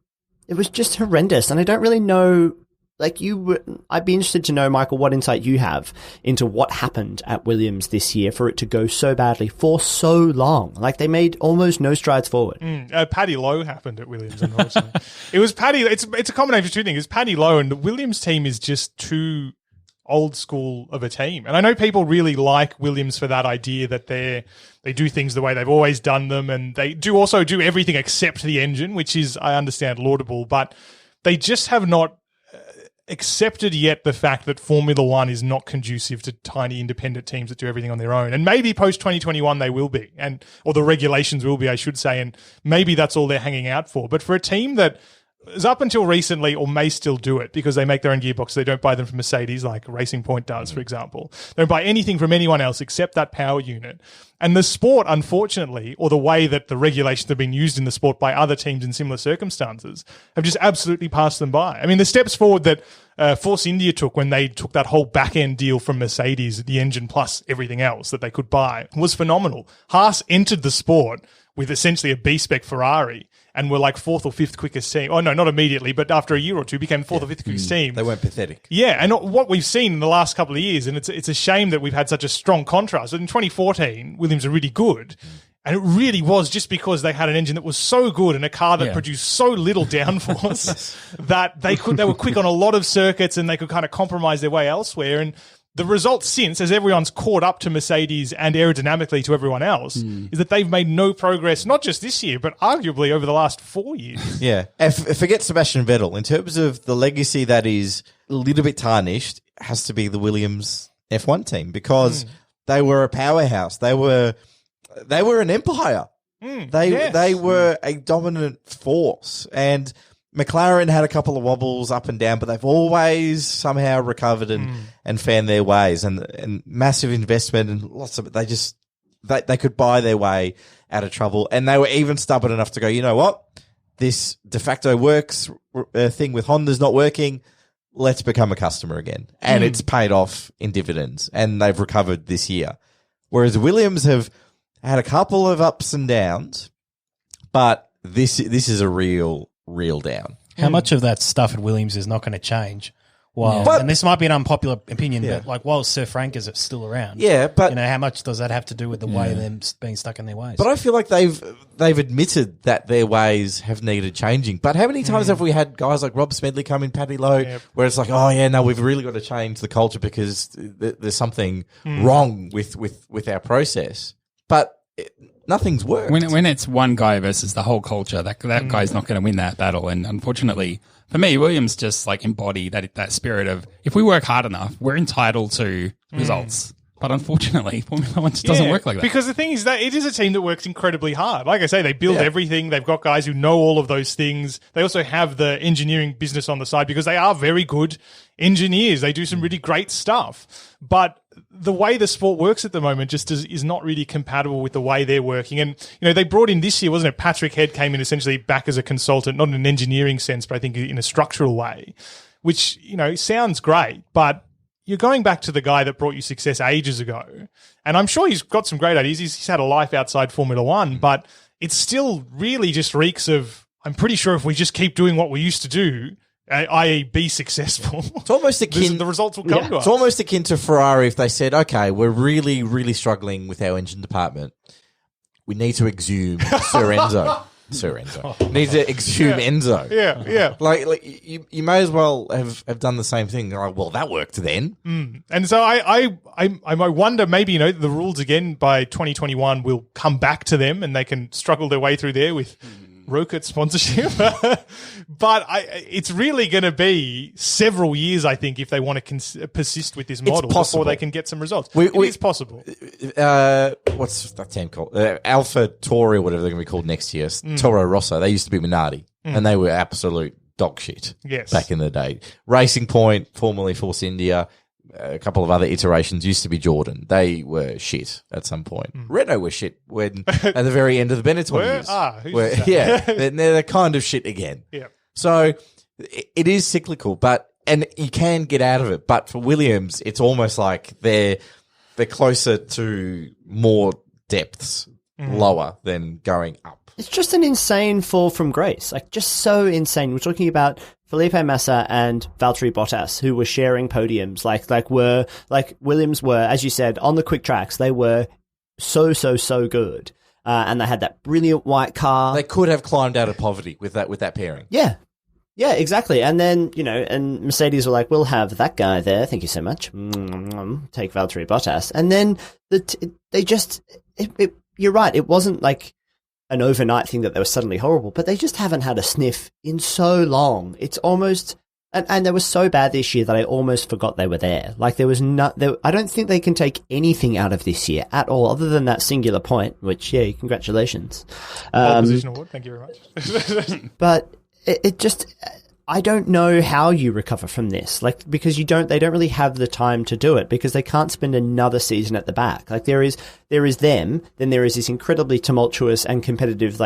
horrendous, and I don't really know. I'd be interested to know, Michael, what insight you have into what happened at Williams this year for it to go so badly for so long. Like, they made almost no strides forward. Paddy Lowe happened at Williams, unfortunately. It was Paddy. It's a combination of two things. It's Paddy Lowe, and the Williams team is just too old school of a team. And I know people really like Williams for that idea that they do things the way they've always done them, and they also do everything except the engine, which is, I understand, laudable, but they just have not accepted yet the fact that Formula One is not conducive to tiny independent teams that do everything on their own. And maybe post 2021 they will be, or the regulations will be, I should say, and maybe that's all they're hanging out for. But for a team that is up until recently, or may still do it because they make their own gearbox, they don't buy them from Mercedes like Racing Point does, for example. They don't buy anything from anyone else except that power unit. And the sport, unfortunately, or the way that the regulations have been used in the sport by other teams in similar circumstances, have just absolutely passed them by. I mean, the steps forward that Force India took when they took that whole back-end deal from Mercedes, the engine plus everything else that they could buy, was phenomenal. Haas entered the sport with essentially a B-spec Ferrari and were like fourth or fifth quickest team. Oh, no, not immediately, but after a year or two became fourth or fifth quickest team. They weren't pathetic. Yeah, and what we've seen in the last couple of years, and it's a shame that we've had such a strong contrast. In 2014, Williams are really good. And it really was just because they had an engine that was so good and a car that produced so little downforce that they were quick on a lot of circuits and they could kind of compromise their way elsewhere. And the result since, as everyone's caught up to Mercedes and aerodynamically to everyone else, is that they've made no progress, not just this year, but arguably over the last 4 years. Yeah. And forget Sebastian Vettel. In terms of the legacy that is a little bit tarnished, it has to be the Williams F1 team because they were a powerhouse. They were an empire. They were a dominant force. And McLaren had a couple of wobbles up and down, but they've always somehow recovered and found their ways and massive investment and lots of it. They could buy their way out of trouble. And they were even stubborn enough to go, you know what? This de facto works thing with Honda's not working. Let's become a customer again. And it's paid off in dividends and they've recovered this year. Whereas Williams have had a couple of ups and downs, but this is a real down. How much of that stuff at Williams is not going to change? Well, and this might be an unpopular opinion, but like while Sir Frank is still around, but how much does that have to do with the way them being stuck in their ways? But I feel like they've admitted that their ways have needed changing. But how many times have we had guys like Rob Smedley come in, Paddy Lowe, where it's like, oh yeah, no, we've really got to change the culture because there's something wrong with our process. But nothing's worked. When it's one guy versus the whole culture, that guy's not going to win that battle. And unfortunately, for me, Williams just like embody that spirit of if we work hard enough, we're entitled to results. But unfortunately, Formula 1 just doesn't work like that. Because the thing is that it is a team that works incredibly hard. Like I say, they build everything. They've got guys who know all of those things. They also have the engineering business on the side because they are very good engineers. They do some really great stuff. But the way the sport works at the moment just is not really compatible with the way they're working. And, they brought in this year, wasn't it? Patrick Head came in essentially back as a consultant, not in an engineering sense, but I think in a structural way, which, sounds great, but you're going back to the guy that brought you success ages ago. And I'm sure he's got some great ideas. He's had a life outside Formula One, but it still really just reeks of, I'm pretty sure if we just keep doing what we used to do, i.e. be successful, it's almost akin, the results will come to us. It's almost akin to Ferrari if they said, okay, we're really, really struggling with our engine department. We need to exhume Sir Enzo. Need to exhume Enzo. Yeah. Like you may as well have done the same thing. Like, well, that worked then. And so I wonder maybe, the rules again by 2021 will come back to them and they can struggle their way through there with Rocket sponsorship. But it's really going to be several years, I think, if they want to persist with this model before they can get some results. It is possible. What's that team called? Alpha Tauri or whatever they're going to be called next year. Toro Rosso. They used to be Minardi and they were absolute dog shit back in the day. Racing Point, formerly Force India, a couple of other iterations used to be Jordan. They were shit at some point. Renault were shit when at the very end of the Benetton years. They're kind of shit again. Yeah. So it is cyclical, and you can get out of it. But for Williams, it's almost like they're closer to more depths lower than going up. It's just an insane fall from grace. Like, just so insane. We're talking about Felipe Massa and Valtteri Bottas, who were sharing podiums. Like Williams were, as you said, on the quick tracks, they were so good. And they had that brilliant white car. They could have climbed out of poverty with that pairing. Yeah. Yeah, exactly. And then, and Mercedes were like, we'll have that guy there. Thank you so much. Take Valtteri Bottas. And then you're right. It wasn't like an overnight thing that they were suddenly horrible, but they just haven't had a sniff in so long. It's almost, and they were so bad this year that I almost forgot they were there. Like I don't think they can take anything out of this year at all, other than that singular point, which, congratulations. Position award. Thank you very much. But it just, I don't know how you recover from this, because they don't really have the time to do it because they can't spend another season at the back. Like there is them, then there is this incredibly tumultuous and competitive,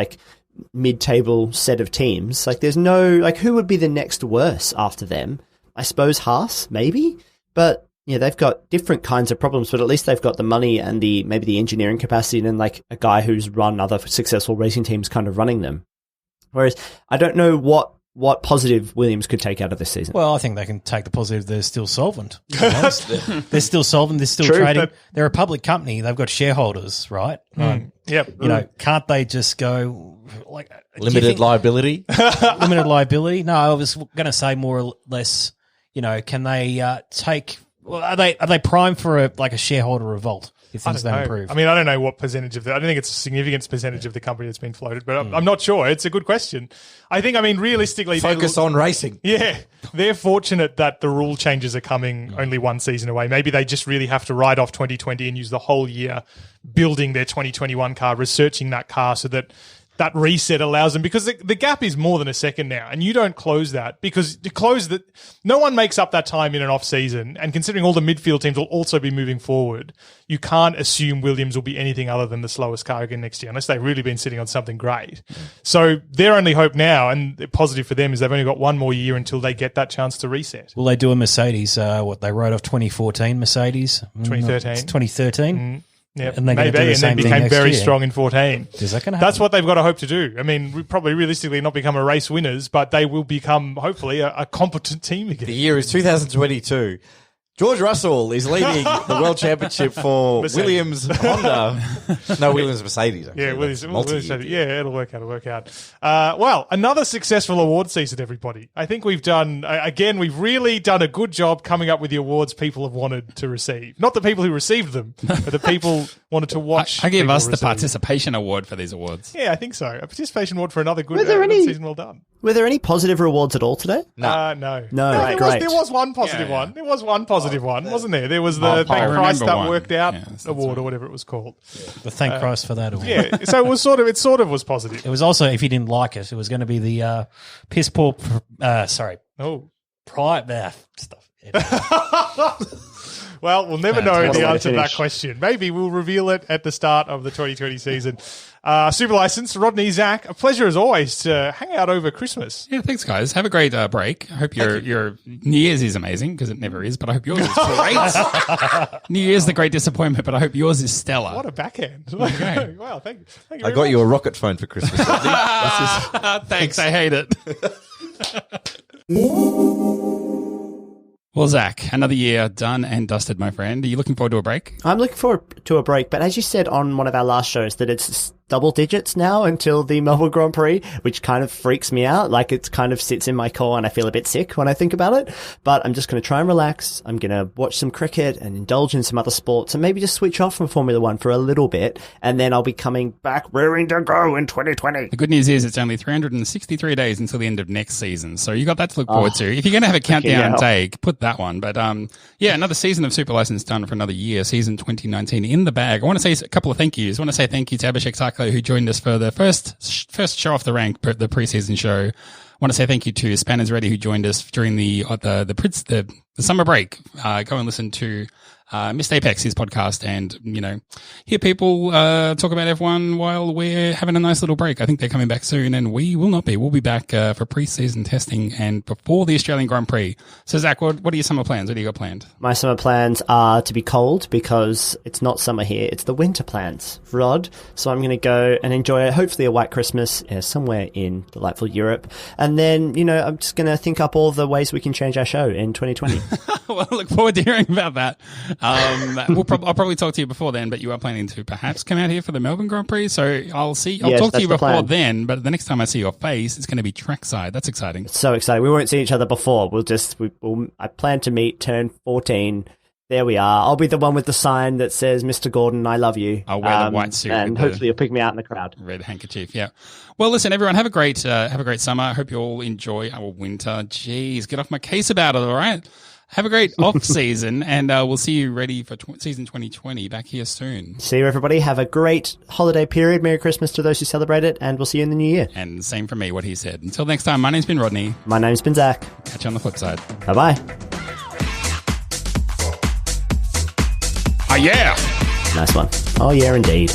mid-table set of teams. Like there's no, who would be the next worse after them? I suppose Haas, maybe, but they've got different kinds of problems, but at least they've got the money and maybe the engineering capacity and a guy who's run other successful racing teams kind of running them. Whereas I don't know what what positive Williams could take out of this season. Well, I think they can take the positive. They're still solvent. They're still solvent. They're still trading. They're a public company. They've got shareholders, right? Yep. Can't they just go like limited liability? Limited liability? No, I was going to say more or less. Can they take? Well, are they primed for a shareholder revolt if things don't improve? I mean, I don't know what percentage of I don't think it's a significant percentage of the company that's been floated, but I'm not sure. It's a good question. I think, realistically, focus on racing. Yeah, they're fortunate that the rule changes are coming only one season away. Maybe they just really have to write off 2020 and use the whole year building their 2021 car, researching that car so that reset allows them, because the gap is more than a second now, and you don't close that, because to close that, no one makes up that time in an off season. And considering all the midfield teams will also be moving forward, you can't assume Williams will be anything other than the slowest car again next year, unless they've really been sitting on something great. So their only hope now, and positive for them, is they've only got one more year until they get that chance to reset. Will they do a Mercedes? They wrote off 2014 Mercedes, 2013. Yeah, and maybe, and then became very strong in 14. Is that going to happen? That's what they've got to hope to do. We probably realistically not become a race winners, but they will become, hopefully, a competent team again. The year is 2022. George Russell is leading the World Championship for Williams Honda. No, Williams Mercedes. Actually. Yeah, Williams. Yeah, it'll work out. Well, another successful award season, everybody. I think we've really done a good job coming up with the awards people have wanted to receive. Not the people who received them, but the people wanted to watch. I give us the participation award for these awards. Yeah, I think so. A participation award for another good season well done. Were there any positive rewards at all today? No. No, right, great. There was one positive one. There was one positive one, wasn't there? There was the Thank Christ That Worked Out award, or whatever it was called. The Thank Christ for that award. Yeah, so it sort of was positive. It was also, if you didn't like it, it was going to be the piss poor. Stuff. Well, we'll never know the answer to that question. Maybe we'll reveal it at the start of the 2020 season. Super License, Rodney, Zach, a pleasure as always to hang out over Christmas. Yeah, thanks, guys. Have a great break. I hope your New Year's is amazing, because it never is, but I hope yours is great. New Year's the great disappointment, but I hope yours is stellar. What a backhand. Okay. Wow, thank you I got you a rocket phone for Christmas. Thanks, I hate it. Well, Zach, another year done and dusted, my friend. Are you looking forward to a break? I'm looking forward to a break, but as you said on one of our last shows, that it's double digits now until the Melbourne Grand Prix, which kind of freaks me out. Like, it kind of sits in my core and I feel a bit sick when I think about it. But I'm just going to try and relax. I'm going to watch some cricket and indulge in some other sports and maybe just switch off from Formula One for a little bit. And then I'll be coming back raring to go in 2020. The good news is it's only 363 days until the end of next season. So you got that to look forward to. If you're going to have a countdown day, put that one. But another season of Super License done for another year, season 2019 in the bag. I want to say a couple of thank yous. I want to say thank you to Abhishek Sakla, who joined us for the first show off the rank, the preseason show. I want to say thank you to Spanners Ready, who joined us during the summer break. Go and listen to Missed Apex, his podcast, and hear people talk about F1 while we're having a nice little break. I think they're coming back soon, and we will not be. We'll be back for pre-season testing and before the Australian Grand Prix. So, Zach, what are your summer plans? What do you got planned? My summer plans are to be cold, because it's not summer here. It's the winter plans, Rod. So I'm going to go and enjoy, hopefully, a white Christmas somewhere in delightful Europe. And then, I'm just going to think up all the ways we can change our show in 2020. Well, I look forward to hearing about that. I'll probably talk to you before then, but you are planning to perhaps come out here for the Melbourne Grand Prix. So I'll talk to you before then, but the next time I see your face, it's going to be trackside. That's exciting. It's so exciting. We won't see each other before. I plan to meet, turn 14. There we are. I'll be the one with the sign that says, Mr. Gordon, I love you. I'll wear the white suit. And hopefully you'll pick me out in the crowd. Red handkerchief, yeah. Well, listen, everyone, have a great summer. I hope you all enjoy our winter. Jeez, get off my case about it, all right? Have a great off season, and we'll see you ready for season 2020 back here soon. See you, everybody. Have a great holiday period. Merry Christmas to those who celebrate it, and we'll see you in the new year. And same for me, what he said. Until next time, my name's been Rodney. My name's been Zach. Catch you on the flip side. Bye-bye. Oh, yeah. Nice one. Oh, yeah, indeed.